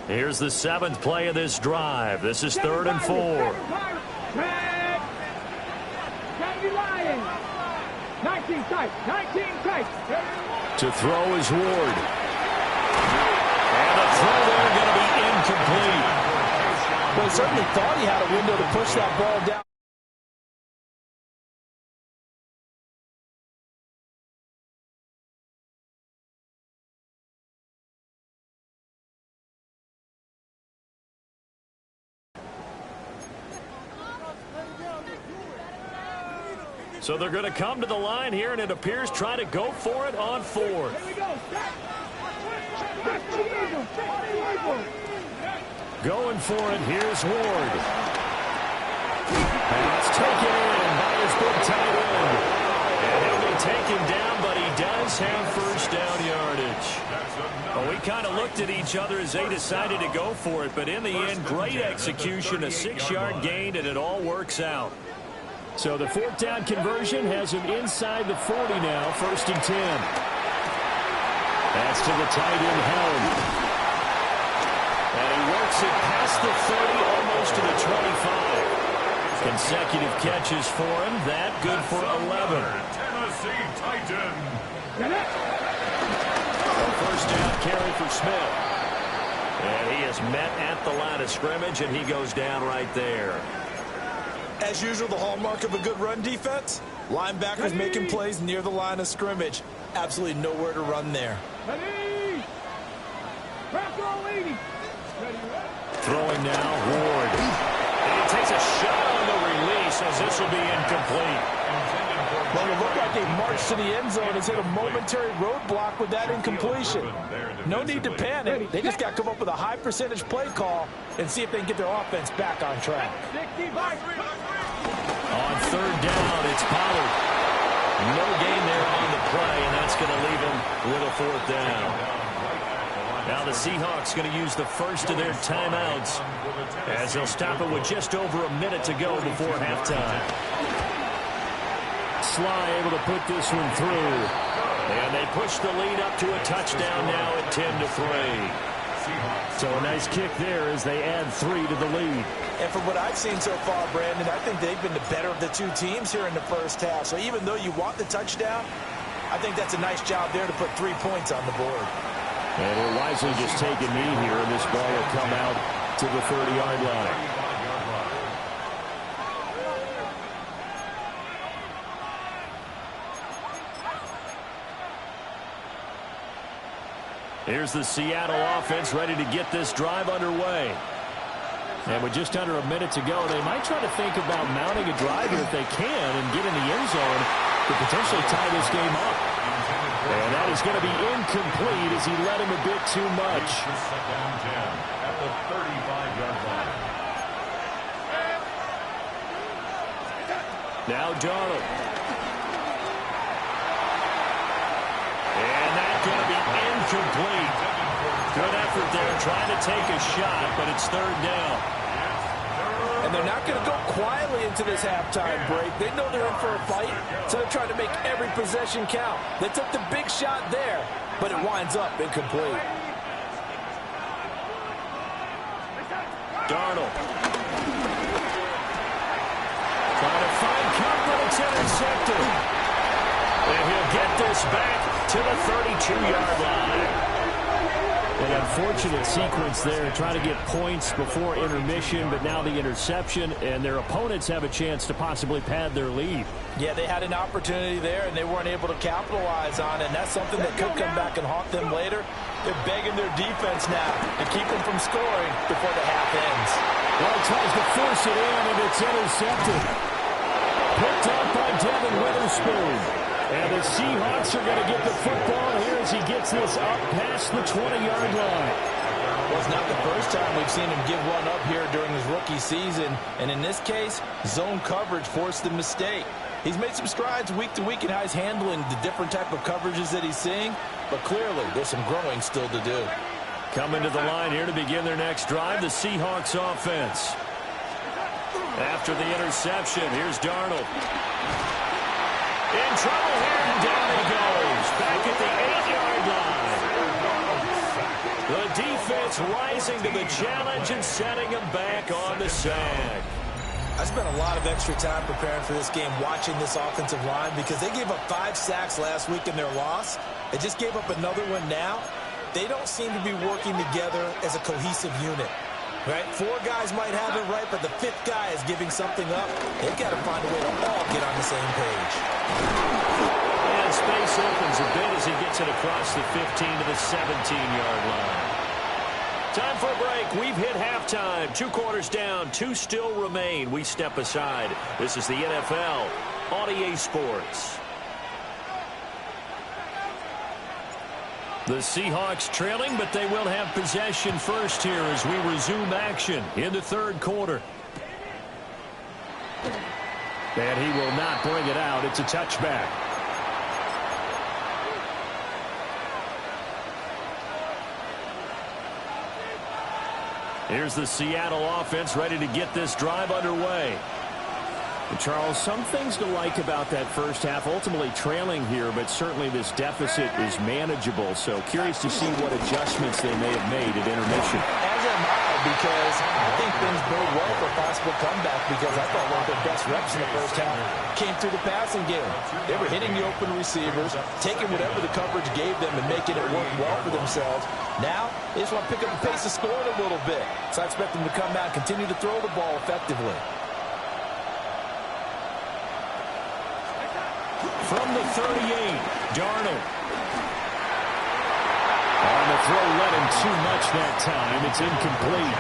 Here's the 7th play of this drive. This is 3rd and 4. 19 tight. 19 tight. To throw is Ward. And the throw there going to be incomplete. Well, he certainly thought he had a window to push that ball down. So they're going to come to the line here, and it appears try to go for it on 4th. Going for it, here's Ward. Pass taken in by his big tight end. And he'll be taken down, but he does have first down yardage. Well, we kind of looked at each other as they decided to go for it, but in the end, great execution, a 6-yard gain, and it all works out. So the 4th down conversion has him inside the 40 now, 1st and 10. That's to the tight end, Helm. And he works it past the 30, almost to the 25. Consecutive catches for him. That good for 11. Tennessee Titan. A first down carry for Smith. And he is met at the line of scrimmage, and he goes down right there. As usual, the hallmark of a good run defense, linebackers making plays near the line of scrimmage. Absolutely nowhere to run there. Throwing now, Ward. And he takes a shot on the release as this will be incomplete. Well, it looked like they marched to the end zone and hit a momentary roadblock with that incompletion. No need to panic. They just got to come up with a high percentage play call and see if they can get their offense back on track. On 3rd down, it's Pollard. No gain there on the play, and that's going to leave him with a 4th down. Now the Seahawks going to use the first of their timeouts as they'll stop it with just over a minute to go before halftime. Sly able to put this one through. And they push the lead up to a touchdown now at 10-3. So a nice kick there as they add 3 to the lead. And from what I've seen so far, Brandon, I think they've been the better of the two teams here in the first half. So even though you want the touchdown, I think that's a nice job there to put 3 points on the board. And he'll wisely just take a knee here, and this ball will come out to the 30-yard line. Here's the Seattle offense ready to get this drive underway. And with just under a minute to go, they might try to think about mounting a drive here if they can and get in the end zone to potentially tie this game up. And that is going to be incomplete as he led him a bit too much. At the 35-yard line. Now Darnold. And that's going to be incomplete. Good effort there trying to take a shot, but it's 3rd down. And they're not going to go quietly into this halftime break. They know they're in for a fight, so they're trying to make every possession count. They took the big shot there, but it winds up incomplete. Darnold. Trying to find cover, it's intercepted. And he'll get this back to the 32-yard line. An unfortunate sequence there, trying to get points before intermission, but now the interception, and their opponents have a chance to possibly pad their lead. Yeah, they had an opportunity there, and they weren't able to capitalize on it, and that's something that could come back and haunt them later. They're begging their defense now to keep them from scoring before the half ends. Well, tries to force it in, and it's intercepted. Picked up by Devin Witherspoon. And the Seahawks are going to get the football here as he gets this up past the 20-yard line. Well, it's not the first time we've seen him give one up here during his rookie season. And in this case, zone coverage forced the mistake. He's made some strides week to week in how he's handling the different type of coverages that he's seeing, but clearly there's some growing still to do. Coming to the line here to begin their next drive, the Seahawks offense. After the interception, here's Darnold. In trouble here, and down he goes. Back at the 8-yard line. The defense rising to the challenge and setting him back on the sack. I spent a lot of extra time preparing for this game watching this offensive line because they gave up 5 sacks last week in their loss. They just gave up another one now. They don't seem to be working together as a cohesive unit. Right? 4 guys might have it right, but the 5th guy is giving something up. They've got to find a way to all get on the same page. And space opens a bit as he gets it across the 15 to the 17-yard line. Time for a break. We've hit halftime. 2 quarters down. 2 still remain. We step aside. This is the NFL on EA Sports. The Seahawks trailing, but they will have possession first here as we resume action in the 3rd quarter. And he will not bring it out. It's a touchback. Here's the Seattle offense ready to get this drive underway. Charles, some things to like about that first half. Ultimately trailing here, but certainly this deficit is manageable. So curious to see what adjustments they may have made at intermission. As am I, because I think things bode well for a possible comeback, because I thought one of their best reps in the first half came through the passing game. They were hitting the open receivers, taking whatever the coverage gave them and making it work well for themselves. Now, they just want to pick up the pace of scoring a little bit. So I expect them to come out and continue to throw the ball effectively. From the 38, Darnold. On the throw, let him too much that time. It's incomplete.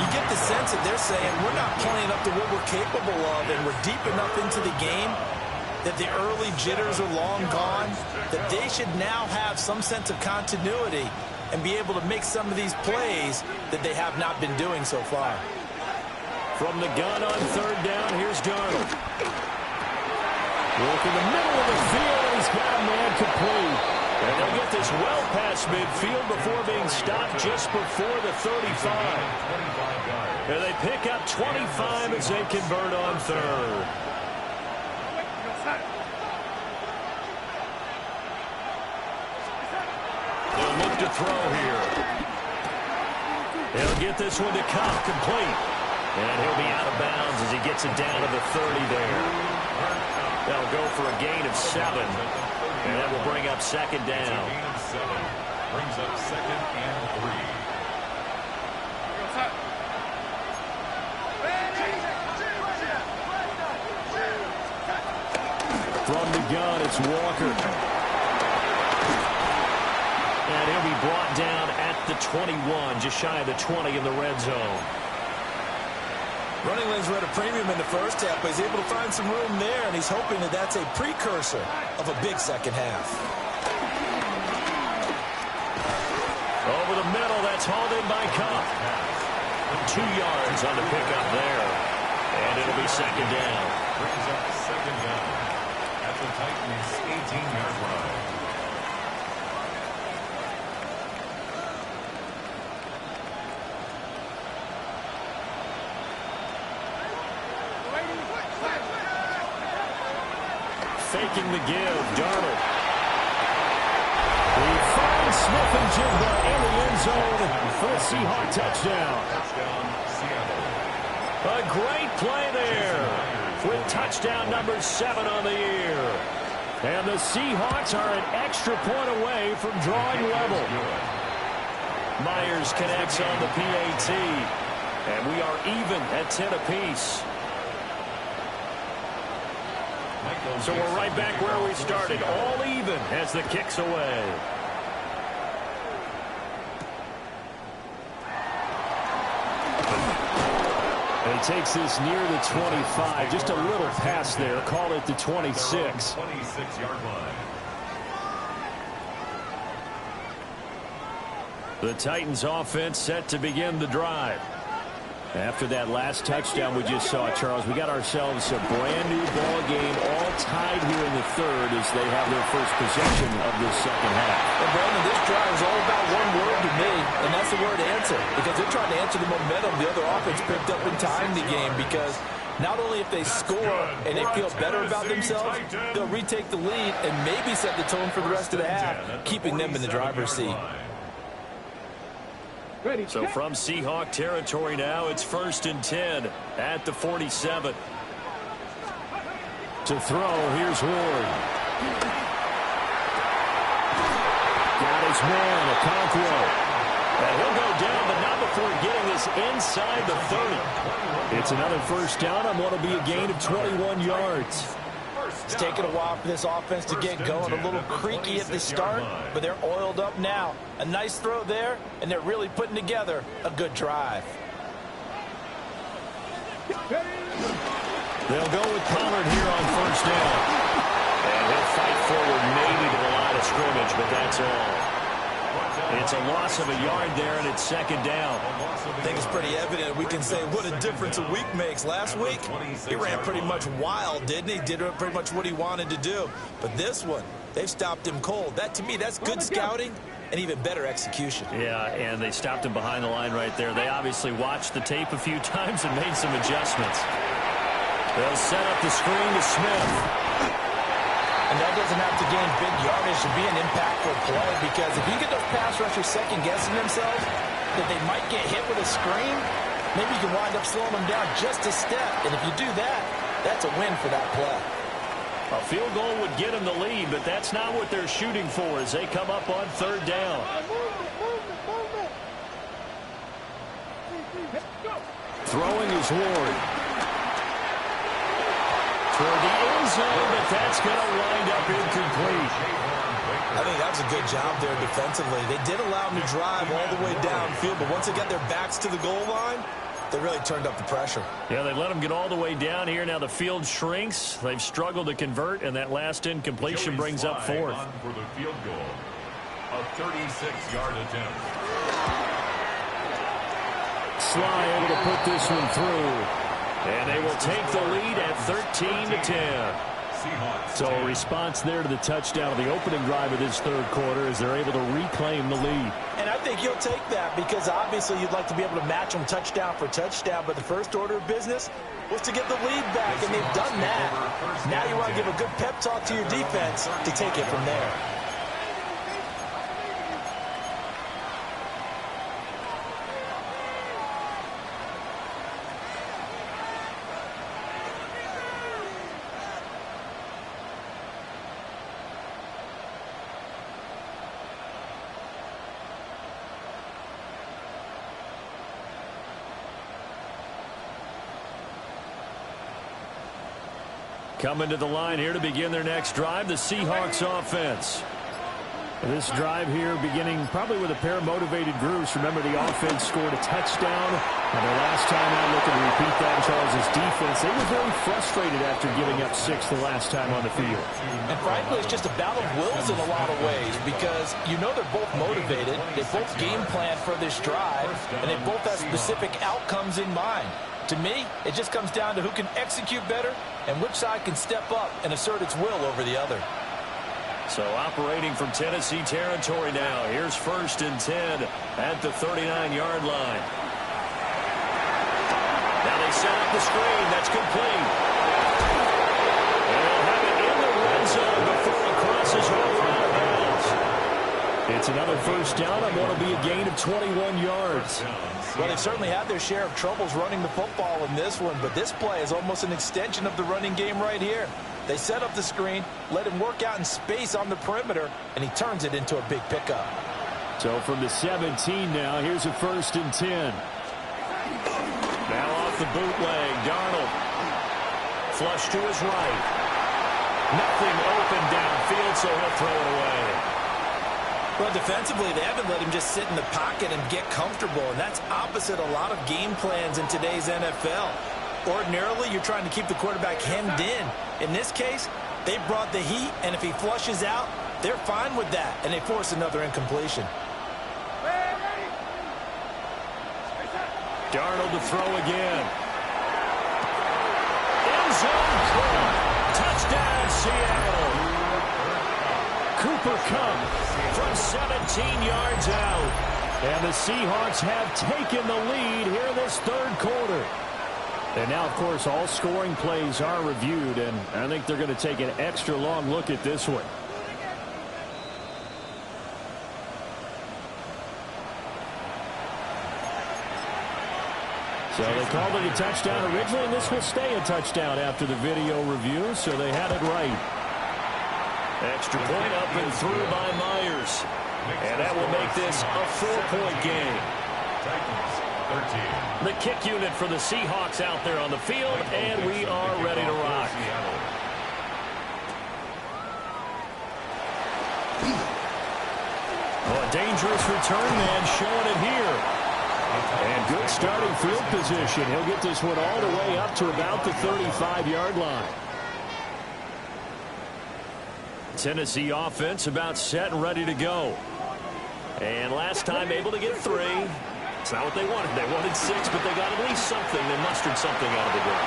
You get the sense that they're saying we're not playing up to what we're capable of, and we're deep enough into the game that the early jitters are long gone, that they should now have some sense of continuity and be able to make some of these plays that they have not been doing so far. From the gun on 3rd down, here's Darnold. Work in the middle of the field, and he's got a man complete. And they'll get this well past midfield before being stopped just before the 35. And they pick up 25 as they convert on 3rd. They'll look to throw here. He'll get this one to Cup, complete. And he'll be out of bounds as he gets it down to the 30 there. They'll go for a gain of 7. And that will bring up 2nd down. Gain of 7. Brings up 2nd and 3. From the gun, it's Walker. And he'll be brought down at the 21, just shy of the 20 in the red zone. Running lanes were at a premium in the first half, but he's able to find some room there, and he's hoping that that's a precursor of a big second half. Over the middle, that's hauled in by Cup. 2 yards on the pickup there. And it'll be 2nd down. Brings up 2nd down at the Titans' 18-yard line. Faking the give, Darnold. He finds Smith and Jigba in the end zone for a Seahawk touchdown. Touchdown, Seattle. A great play there with touchdown number 7 on the year. And the Seahawks are an extra point away from drawing level. Myers connects on the PAT. And we are even at 10 apiece. So we're right back where we started, all even as the kick's away. And he takes this near the 25, just a little pass there, call it the 26. 26-yard line. The Titans offense set to begin the drive. After that last touchdown we just saw, Charles, we got ourselves a brand-new ball game, all tied here in the third as they have their first possession of this second half. Well, Brandon, this drive is all about one word to me, and that's the word answer, because they're trying to answer the momentum the other offense picked up in tying the game, because not only if they score and they feel better about themselves, they'll retake the lead and maybe set the tone for the rest of the half, keeping them in the driver's seat. So from Seahawk territory now, it's 1st and 10 at the 47. To throw, here's Ward. Got his man, Okonkwo. And he'll go down, but not before getting this inside the 30. It's another first down on what will be a gain of 21 yards. It's taken a while for this offense to get going. A little creaky at the start, but they're oiled up now. A nice throw there, and they're really putting together a good drive. They'll go with Pollard here on first down. And he'll fight forward maybe to the line of scrimmage, but that's all. It's a loss of a yard there, and it's second down. I think it's pretty evident. We can say what a difference a week makes. Last week, he ran pretty much wild, didn't he? Did pretty much what he wanted to do. But this one, they've stopped him cold. That, to me, that's good scouting and even better execution. Yeah, and they stopped him behind the line right there. They obviously watched the tape a few times and made some adjustments. They'll set up the screen to Smith. And that doesn't have to gain big yardage to be an impactful play, because if you get those pass rushers second-guessing themselves that they might get hit with a screen, maybe you can wind up slowing them down just a step. And if you do that, that's a win for that play. A field goal would get them the lead, but that's not what they're shooting for as they come up on third down. Throwing is Ward. Toward the end zone, but that's going to wind up incomplete. I think that was a good job there defensively. They did allow them to drive all the way downfield, but once they got their backs to the goal line, they really turned up the pressure. Yeah, they let them get all the way down here. Now the field shrinks. They've struggled to convert, and that last incompletion brings up fourth. For the field goal, a 36-yard attempt. Sly able to put this one through. And they will take the lead at 13-10. So a response there to the touchdown of the opening drive of this third quarter as they're able to reclaim the lead. And I think you'll take that, because obviously you'd like to be able to match them touchdown for touchdown, but the first order of business was to get the lead back, and they've done that. Now you want to give a good pep talk to your defense to take it from there. Coming to the line here to begin their next drive, the Seahawks offense. This drive here beginning probably with a pair of motivated groups. Remember, the offense scored a touchdown. And the last time out, looking to repeat that, Charles' defense, they were very frustrated after giving up 6 the last time on the field. And frankly, it's just a battle of wills in a lot of ways, because you know they're both motivated. They both game plan for this drive, and they both have specific outcomes in mind. To me, it just comes down to who can execute better and which side can step up and assert its will over the other. So operating from Tennessee territory now. Here's 1st and 10 at the 39-yard line. Now they set up the screen. That's complete. And they'll have it in the red zone before it crosses over out of bounds. It's another first down on what will be a gain of 21 yards. Well, they certainly had their share of troubles running the football in this one, but this play is almost an extension of the running game right here. They set up the screen, let him work out in space on the perimeter, and he turns it into a big pickup. So from the 17 now, here's a 1st and 10. Now off the bootleg, Darnold. Flush to his right. Nothing open downfield, so he'll throw it away. Well, defensively, they haven't let him just sit in the pocket and get comfortable, and that's opposite a lot of game plans in today's NFL. Ordinarily, you're trying to keep the quarterback hemmed in. In this case, they brought the heat, and if he flushes out, they're fine with that, and they force another incompletion. Darnold to throw again. End zone caught. Touchdown, Seattle. Cooper Kupp from 17 yards out. And the Seahawks have taken the lead here in this third quarter. And now, of course, all scoring plays are reviewed, and I think they're going to take an extra long look at this one. So they called it a touchdown originally, and this will stay a touchdown after the video review, so they had it right. Extra point up and through by Myers. And that will make this a 4-point game. The kick unit for the Seahawks out there on the field, and we are ready to rock. Oh, a dangerous return man showing it here. And good starting field position. He'll get this one all the way up to about the 35-yard line. Tennessee offense about set and ready to go. And last time able to get 3. It's not what they wanted. They wanted 6, but they got at least something. They mustered something out of the game.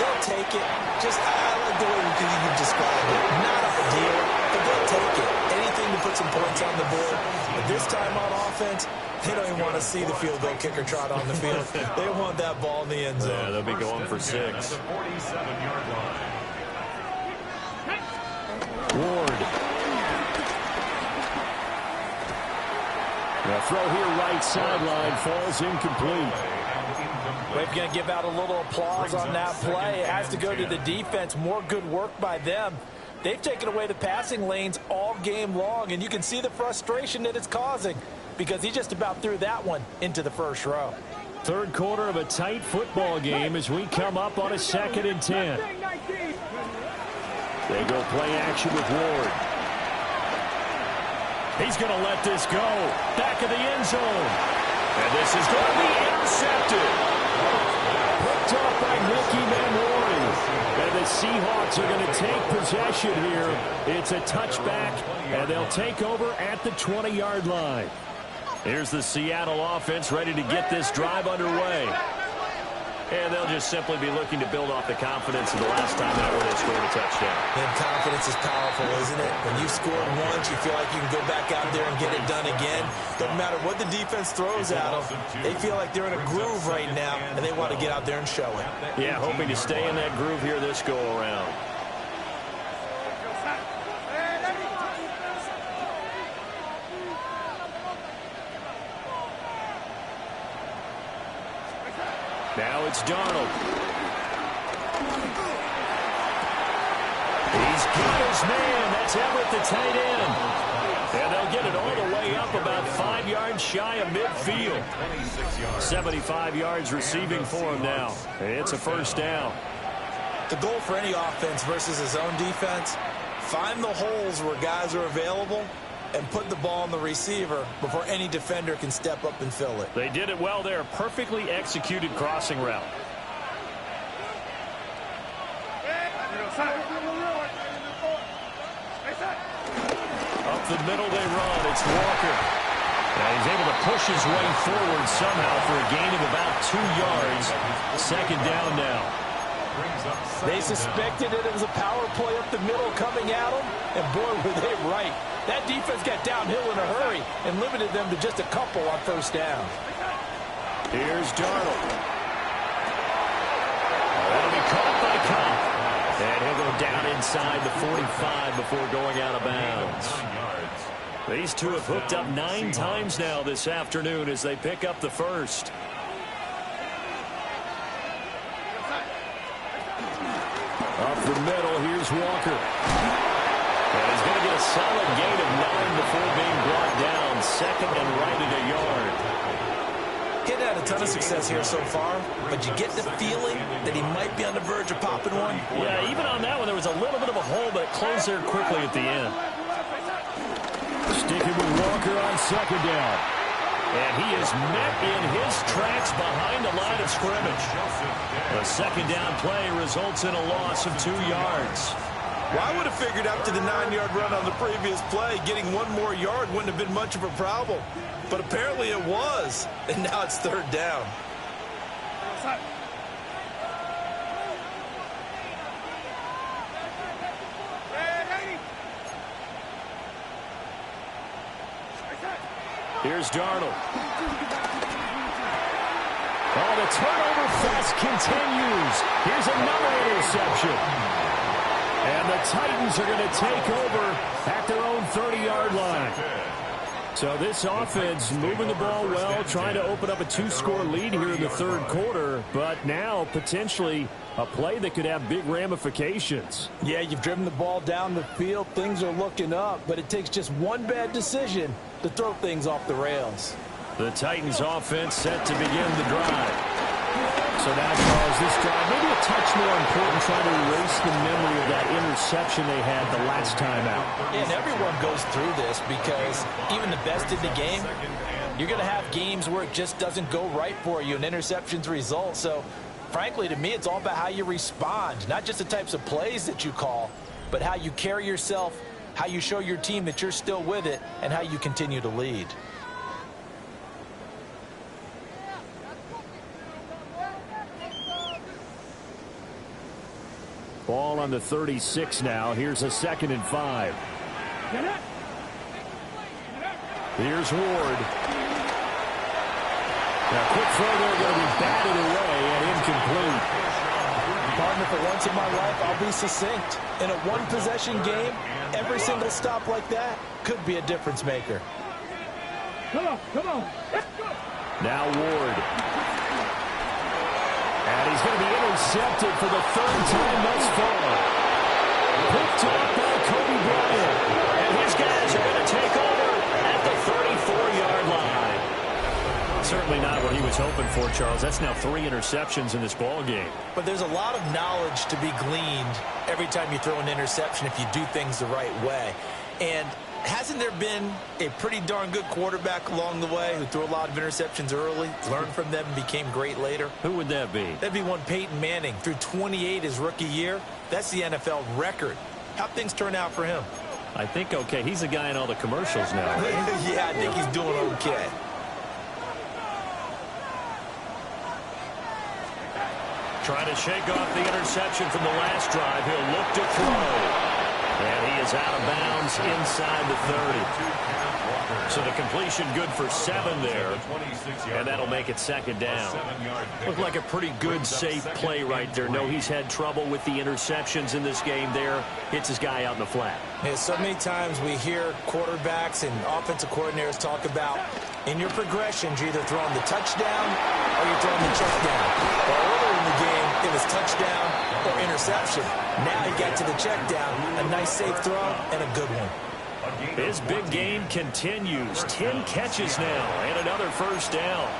They'll take it. Just, I like the way you described it. Not ideal, but they'll take it. Anything to put some points on the board. But this time on offense, they don't even want to see the field goal kicker trot on the field. They want that ball in the end zone. Yeah, they'll be going for 6. Ward. The throw here right sideline falls incomplete. We're going to give out a little applause on that play. It has to go to the defense. More good work by them. They've taken away the passing lanes all game long, and you can see the frustration that it's causing because he just about threw that one into the first row. Third quarter of a tight football game as we come up on a 2nd and 10. They go play action with Ward. He's going to let this go. Back of the end zone. And this is going to be intercepted. Picked off by Ricky Manwari. And the Seahawks are going to take possession here. It's a touchback, and they'll take over at the 20-yard line. Here's the Seattle offense ready to get this drive underway. And they'll just simply be looking to build off the confidence of the last time out where they scored a touchdown. And confidence is powerful, isn't it? When you've scored once, you feel like you can go back out there and get it done again. Doesn't matter what the defense throws at them. They feel like they're in a groove right now, and they want to get out there and show it. Yeah, hoping to stay in that groove here this go-around. Now it's Darnold. He's got his man. That's Everett, the tight end. And they'll get it all the way up about 5 yards shy of midfield. 75 yards receiving for him now. It's a first down. The goal for any offense versus his own defense, find the holes where guys are available and put the ball on the receiver before any defender can step up and fill it. They did it well there. Perfectly executed crossing route. Up the middle they run. It's Walker. And he's able to push his way forward somehow for a gain of about 2 yards. 2nd down now. They suspected it was a power play up the middle coming at them, and boy, were they right. That defense got downhill in a hurry and limited them to just a couple on first down. Here's Darnold. That'll be caught by Kupp. And he'll go down inside the 45 before going out of bounds. These two have hooked up 9 times now this afternoon as they pick up the first. Up the middle, here's Walker. And he's going to get a solid gain of 9 before being brought down. 2nd and right at a yard. Getting had a ton of success here so far, but you get the feeling that he might be on the verge of popping one. Yeah, even on that one, there was a little bit of a hole, but it closed there quickly at the end. Sticking with Walker on 2nd down. And he is met in his tracks behind the line of scrimmage. A 2nd down play results in a loss of 2 yards. Well, I would have figured after the 9-yard run on the previous play, getting 1 more yard wouldn't have been much of a problem. But apparently it was, and now it's 3rd down. Here's Darnold. Oh, the turnover fest continues. Here's another interception. And the Titans are going to take over at their own 30-yard line. So this offense moving the ball well, trying to open up a 2-score lead here in the third quarter, but now potentially a play that could have big ramifications. Yeah, you've driven the ball down the field. Things are looking up, but it takes just one bad decision to throw things off the rails. The Titans offense set to begin the drive. So now, Charles, this drive maybe a touch more important, trying to erase the memory of that interception they had the last time out. And everyone goes through this because even the best in the game, you're going to have games where it just doesn't go right for you, and interceptions result. So, frankly, to me, it's all about how you respond, not just the types of plays that you call, but how you carry yourself, how you show your team that you're still with it, and how you continue to lead. Ball on the 36 now. Here's a 2nd and 5. Here's Ward. Now, quick throw there, going to be batted away and incomplete. Partner, for once in my life, I'll be succinct. In a one-possession game, every single stop like that could be a difference maker. Come on. Let's go. Now Ward. And he's going to be intercepted for the 3rd time thus far. Picked up by Kobe Bryant. And his guys are going to take over at the 34-yard line. Certainly not what he was hoping for, Charles. That's now 3 interceptions in this ball game. But there's a lot of knowledge to be gleaned every time you throw an interception if you do things the right way. And hasn't there been a pretty darn good quarterback along the way who threw a lot of interceptions early, learned from them, and became great later? Who would that be? That'd be one Peyton Manning. Threw 28 his rookie year. That's the NFL record. How'd things turn out for him? I think okay. He's the guy in all the commercials now, right? Yeah, I think he's doing okay. Trying to shake off the interception from the last drive. He'll look to throw. And he is out of bounds inside the 30. So the completion good for 7 there. And that'll make it 2nd down. Looked like a pretty good, safe play right there. No, he's had trouble with the interceptions in this game there. Hits his guy out in the flat. Yeah, so many times we hear quarterbacks and offensive coordinators talk about in your progressions, you're either throwing the touchdown or you're throwing the check down. Well, earlier in the game, it was touchdown or interception. Now he got to the check down, a nice safe throw, and a good one. His big game continues. 10 catches now and another 1st down.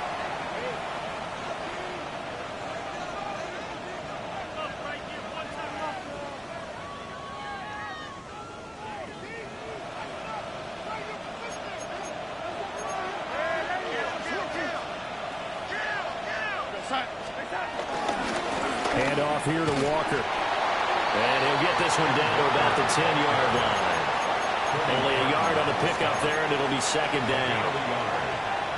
Hand off here to Walker. And he'll get this one down to about the 10-yard line. Only a yard on the pickup there, and it'll be 2nd down.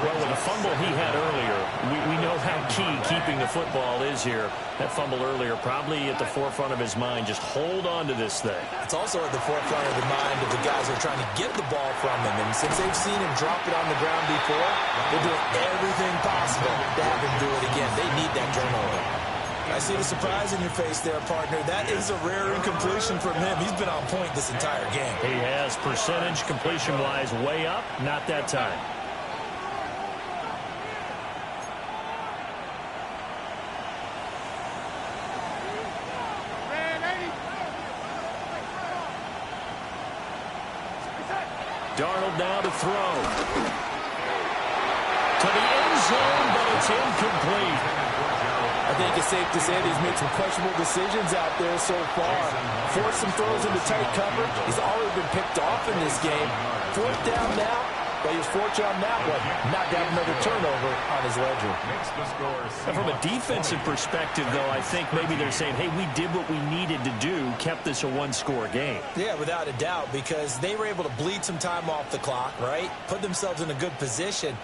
Well, with the fumble he had earlier, we know how key keeping the football is here. That fumble earlier probably at the forefront of his mind. Just hold on to this thing. It's also at the forefront of the mind of the guys who are trying to get the ball from him. And since they've seen him drop it on the ground before, they're doing everything possible to have him do it again. They need that turnover. I see the surprise in your face there, partner. That is a rare incompletion from him. He's been on point this entire game. He has percentage completion-wise way up. Not that time. Darnold now to throw. To the end zone, but it's incomplete. I think it's safe to say that he's made some questionable decisions out there so far. Forced some throws into tight coverage. He's already been picked off in this game. 4th down now, but he was fortunate on that one. Not to have another turnover on his ledger. Now, from a defensive perspective, though, I think maybe they're saying, hey, we did what we needed to do, kept this a 1-score game. Yeah, without a doubt, because they were able to bleed some time off the clock, right? Put themselves in a good position.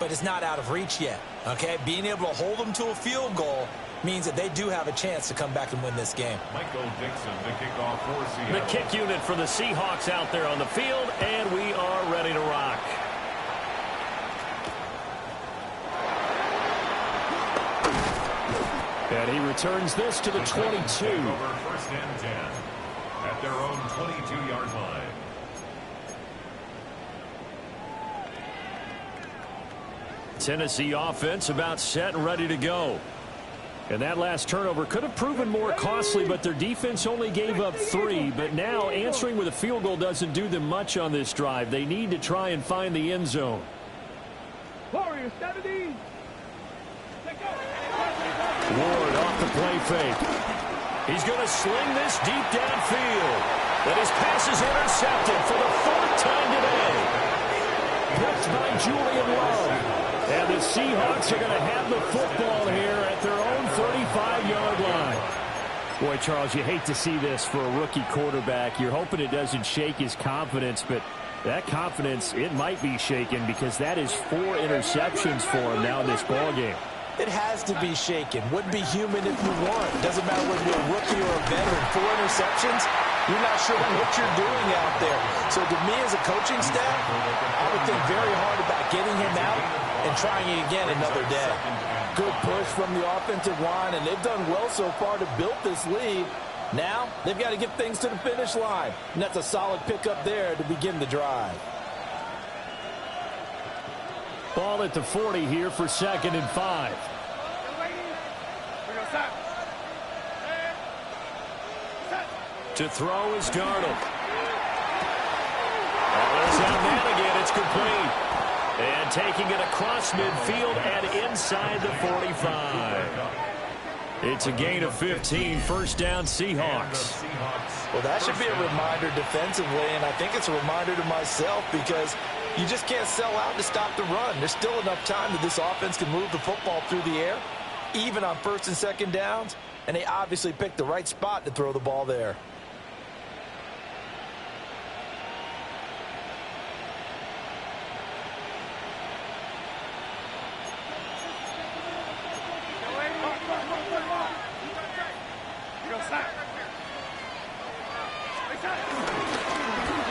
but it's not out of reach yet, okay? Being able to hold them to a field goal means that they do have a chance to come back and win this game. Michael Dixon, the kickoff for Seattle. The kick unit for the Seahawks out there on the field, and we are ready to rock. And he returns this to the 22. First and 10 at their own 22-yard line. Tennessee offense about set and ready to go. And that last turnover could have proven more costly, but their defense only gave up 3. But now answering with a field goal doesn't do them much on this drive. They need to try and find the end zone. Warriors 70. Ward off the play fake. He's going to sling this deep downfield. But his pass is intercepted for the 4th time today. Picked by Julian Love. And the Seahawks are going to have the football here at their own 35-yard line. Boy, Charles, you hate to see this for a rookie quarterback. You're hoping it doesn't shake his confidence, but that confidence, it might be shaken because that is 4 interceptions for him now in this ballgame. It has to be shaken. Wouldn't be human if you weren't. Doesn't matter whether you're a rookie or a veteran. 4 interceptions, you're not sure what you're doing out there. So to me as a coaching staff, I would think very hard about getting him out and trying it again another day. Good push from the offensive line, and they've done well so far to build this lead. Now, they've got to get things to the finish line. And that's a solid pickup there to begin the drive. Ball at the 40 here for 2nd and 5. To throw is Darnold. There's that man again. It's complete. And taking it across midfield and inside the 45. It's a gain of 15. First down, Seahawks. Well, that should be a reminder defensively, and I think it's a reminder to myself because you just can't sell out to stop the run. There's still enough time that this offense can move the football through the air, even on 1st and 2nd downs, and they obviously picked the right spot to throw the ball there.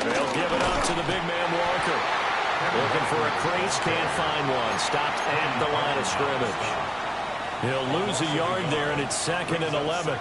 They'll give it up to the big man Walker. Looking for a crease, can't find one. Stopped at the line of scrimmage. He'll lose a yard there, and it's 2nd and 11.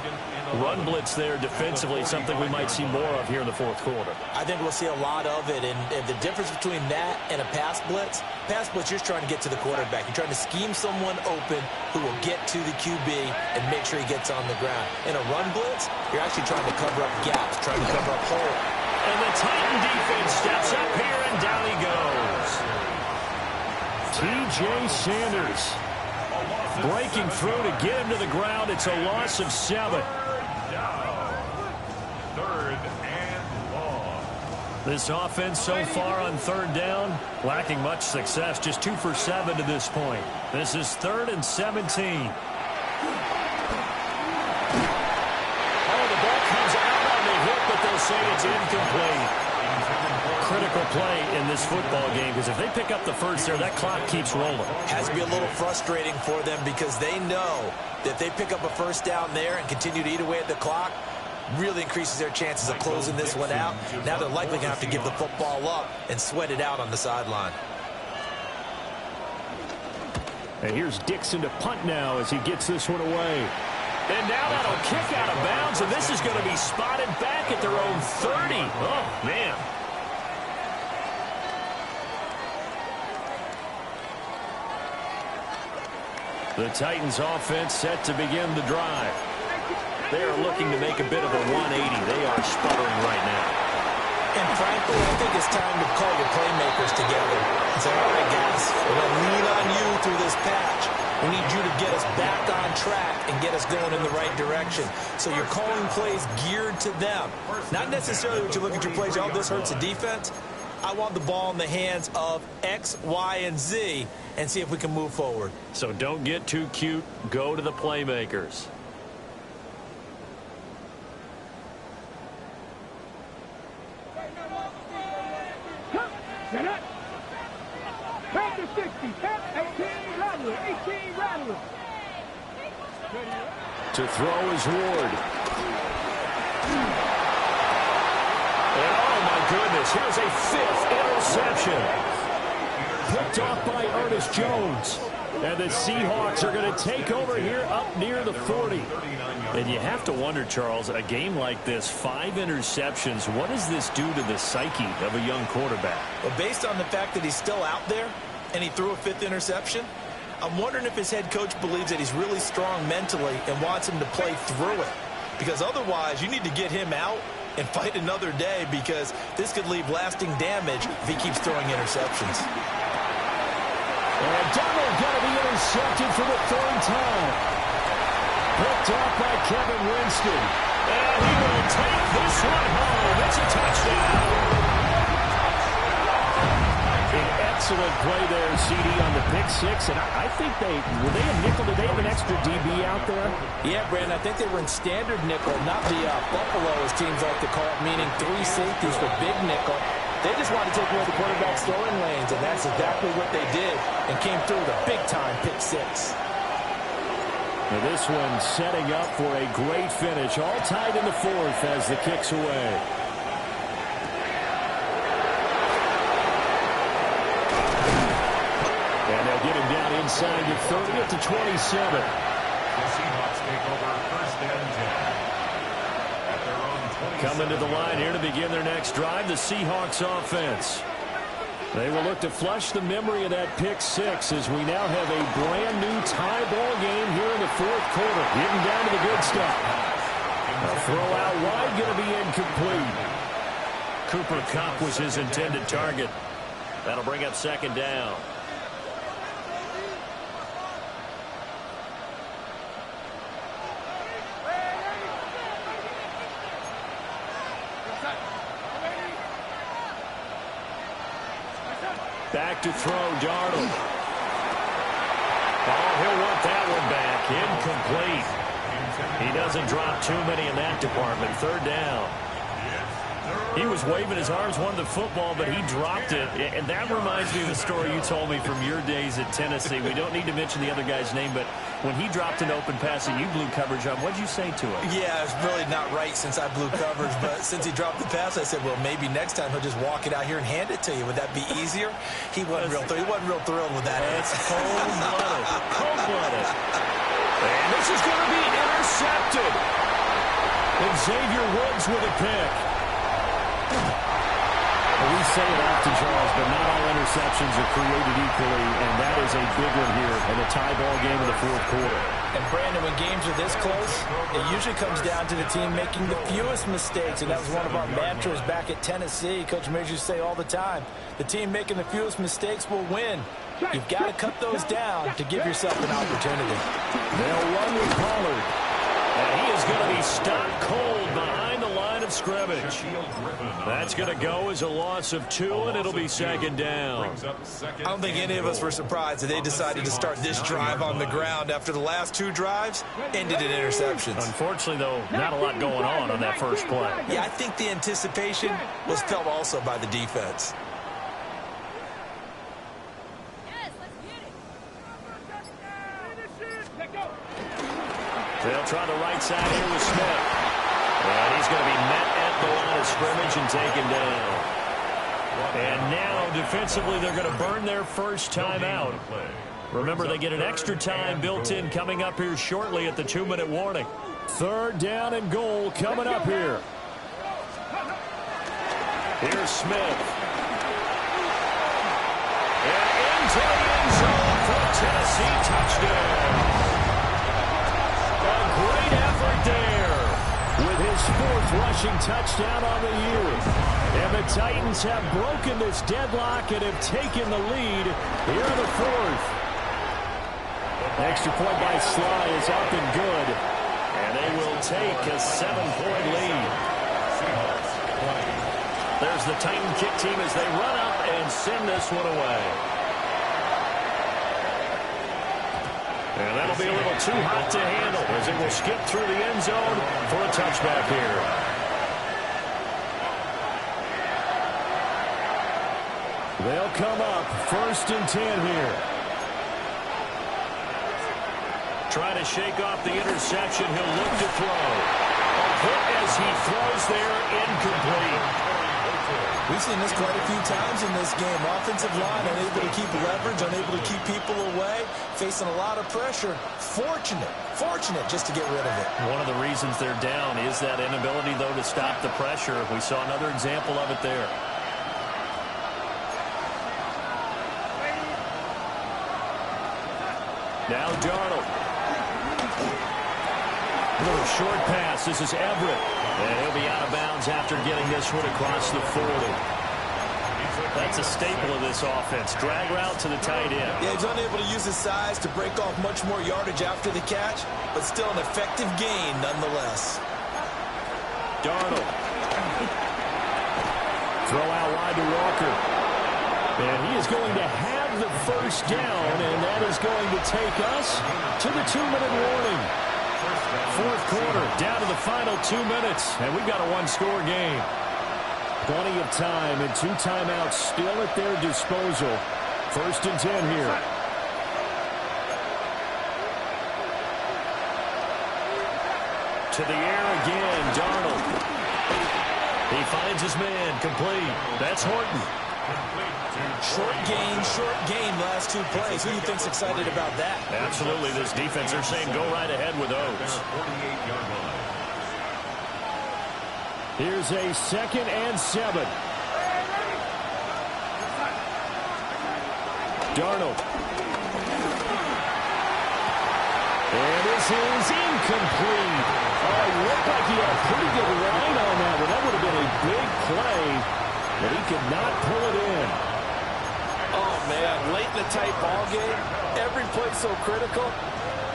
Run blitz there defensively, something we might see more of here in the 4th quarter. I think we'll see a lot of it, and the difference between that and a pass blitz, you're just trying to get to the quarterback. You're trying to scheme someone open who will get to the QB and make sure he gets on the ground. In a run blitz, you're actually trying to cover up gaps, trying to cover up holes. And the Titan defense steps up here, and down he goes. T.J. Sanders breaking through to get him to the ground. It's a loss of 7. 3rd and long. This offense so far on 3rd down, lacking much success. Just 2 for 7 to this point. This is 3rd and 17. Oh, the ball comes out on the hit, but they'll say it's incomplete. Critical play in this football game because if they pick up the first there, that clock keeps rolling. Has to be a little frustrating for them because they know that they pick up a 1st down there and continue to eat away at the clock, really increases their chances of closing this one out. Now they're likely going to have to give the football up and sweat it out on the sideline. And here's Dixon to punt now as he gets this one away. And now that'll kick out of bounds, and this is going to be spotted back at their own 30. Oh, man. The Titans offense set to begin the drive. They are looking to make a bit of a 180. They are sputtering right now. And frankly, I think it's time to call your playmakers together and say, all right, guys, we're going to lean on you through this patch. We need you to get us back on track and get us going in the right direction. So you're calling plays geared to them. Not necessarily what you look at your plays, oh, this hurts the defense. I want the ball in the hands of X, Y, and Z and see if we can move forward. So don't get too cute. Go to the playmakers. Pass the stick. To throw is Ward. And oh my goodness, here's a 5th interception. Picked off by Ernest Jones. And the Seahawks are going to take over here up near the 40. And you have to wonder, Charles, a game like this, 5 interceptions, what does this do to the psyche of a young quarterback? Well, based on the fact that he's still out there and he threw a 5th interception, I'm wondering if his head coach believes that he's really strong mentally and wants him to play through it. Because otherwise, you need to get him out and fight another day, because this could leave lasting damage if he keeps throwing interceptions. And Donald going to be intercepted for the 3rd time. Picked off by Kevin Winston. And he will take this one home. It's a touchdown. An excellent play there, CD, on the pick 6. And I think were they a nickel? Did they have an extra DB out there? Yeah, Brandon, I think they were in standard nickel, not the Buffalo, as teams like to call it, meaning 3 safeties for big nickel. They just wanted to take away the quarterback's throwing lanes, and that's exactly what they did, and came through with a big-time pick 6. And this one setting up for a great finish, all tied in the 4th as the kick's away. And they'll get him down inside the 30 at the 27. The Seahawks take over 1st and 10. At their own 27. Coming to the line here to begin their next drive, the Seahawks offense. They will look to flush the memory of that pick 6 as we now have a brand new tie ball game here in the 4th quarter. Getting down to the good stuff. A throw out wide going to be incomplete. Cooper Kupp was his intended target. That'll bring up 2nd down. Back to throw, Darnold. Oh, he'll want that one back. Incomplete. He doesn't drop too many in that department. 3rd down. He was waving his arms, wanted the football, but he dropped it. And that reminds me of the story you told me from your days at Tennessee. We don't need to mention the other guy's name, but when he dropped an open pass that you blew coverage on, what did you say to him? Yeah, it's really not right since I blew coverage, but since he dropped the pass, I said, well, maybe next time he'll just walk it out here and hand it to you. Would that be easier? He wasn't real thrilled with that. That's cold-blooded. Cold-blooded. And this is going to be intercepted. And Xavier Woods with a pick. Well, we say it often, Charles, but not all interceptions are created equally, and that is a big one here in the tie ball game of the 4th quarter. And, Brandon, when games are this close, it usually comes down to the team making the fewest mistakes, and that was one of our mantras back at Tennessee. Coach Mears used to say all the time, the team making the fewest mistakes will win. You've got to cut those down to give yourself an opportunity. They'll run with Pollard. And he is going to be stopped cold behind the line of scrimmage. That's going to go as a loss of 2, and it'll be 2nd down. I don't think any of us were surprised that they decided to start this drive on the ground after the last 2 drives ended in interceptions. Unfortunately, though, not a lot going on that first play. Yeah, I think the anticipation was felt also by the defense. They'll try the right side here with Smith. And he's going to be met at the line of scrimmage and taken down. And now, defensively, they're going to burn their first time out. Remember, they get an extra time built in coming up here shortly at the 2-minute warning. 3rd down and goal coming up here. Here's Smith. And into the end zone for a Tennessee touchdown. Great effort there with his 4th rushing touchdown on the year. And the Titans have broken this deadlock and have taken the lead here in the 4th. Extra point by Sly is up and good. And they will take a 7-point lead. There's the Titan kick team as they run up and send this one away. And that'll be a little too hot to handle as it will skip through the end zone for a touchback here. They'll come up 1st and 10 here. Trying to shake off the interception. He'll look to throw. A hit as he throws there, incomplete. We've seen this quite a few times in this game. Offensive line unable to keep leverage, unable to keep people away, facing a lot of pressure. Fortunate just to get rid of it. One of the reasons they're down is that inability, though, to stop the pressure. We saw another example of it there. Now Darnold. A little short pass. This is Everett. And he'll be out of bounds after getting this one across the 40. That's a staple of this offense. Drag route to the tight end. Yeah, he's unable to use his size to break off much more yardage after the catch, but still an effective gain nonetheless. Darnold. Throw out wide to Walker. And he is going to have the first down, and that is going to take us to the 2-minute warning. 4th quarter, down to the final 2 minutes, and we've got a one-score game. Plenty of time and 2 timeouts still at their disposal. 1st and 10 here. To the air again, Darnold. He finds his man, complete. That's Horton. Short gain, last 2 plays. Who do you think's excited about that? Absolutely, this defense, they're saying go right ahead with those. Here's a 2nd and 7. Darnold. And this is incomplete. Oh, it looked like he had a pretty good line on that one. That would have been a big play, but he could not pull it in. Oh, man, late in the tight ball game, every play so critical,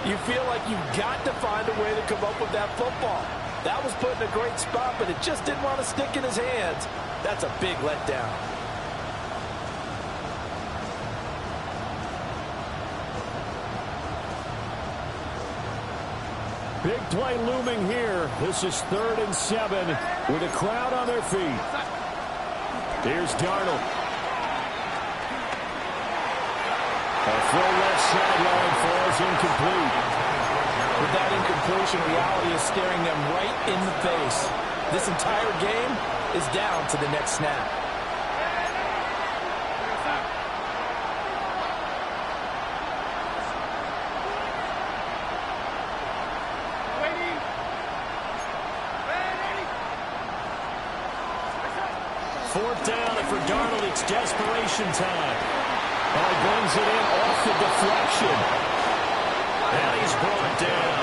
you feel like you've got to find a way to come up with that football. That was put in a great spot, but it just didn't want to stick in his hands. That's a big letdown. Big play looming here. This is 3rd and 7 with a crowd on their feet. Here's Darnold. A full left sideline falls incomplete. With that incompletion, reality is staring them right in the face. This entire game is down to the next snap. Fourth down, and for Darnold, it's desperation time. And he brings it in off the deflection. And he's brought down.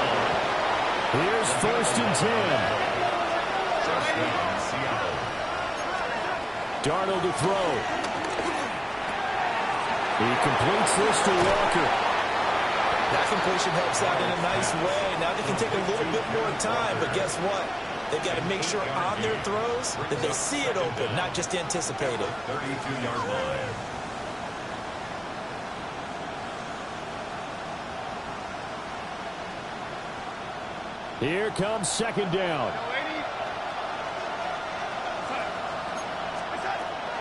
Here's 1st and 10. Darnold to throw. He completes this to Walker. That completion helps out in a nice way. Now they can take a little bit more time, but guess what? They've got to make sure on their throws that they see it open, not just anticipate it. 32-yard line. Here comes 2nd down.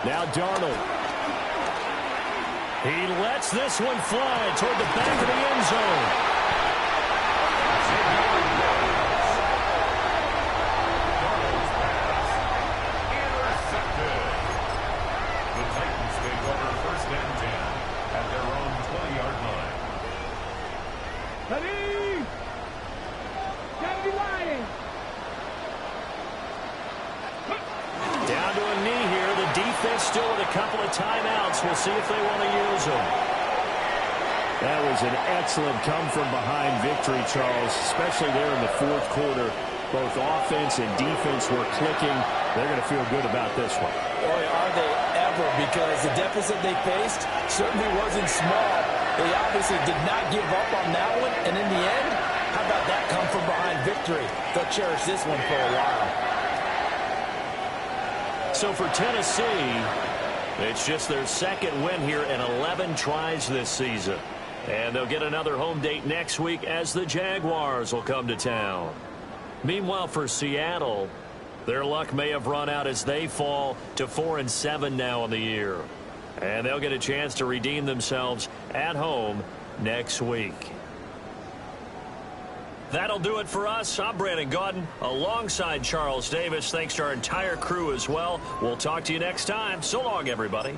Now Darnold. He lets this one fly toward the back of the end zone. Down to a knee here. The defense still with a couple of timeouts. We'll see if they want to use them. That was an excellent come-from-behind victory, Charles, especially there in the 4th quarter. Both offense and defense were clicking. They're going to feel good about this one. Boy, are they ever, because the deficit they faced certainly wasn't small. They obviously did not give up on that one, and in the end, how about that come-from-behind victory? They'll cherish this one for a while. So for Tennessee, it's just their 2nd win here in 11 tries this season. And they'll get another home date next week as the Jaguars will come to town. Meanwhile, for Seattle, their luck may have run out as they fall to 4-7 now in the year. And they'll get a chance to redeem themselves at home next week. That'll do it for us. I'm Brandon Gaudin alongside Charles Davis. Thanks to our entire crew as well. We'll talk to you next time. So long, everybody.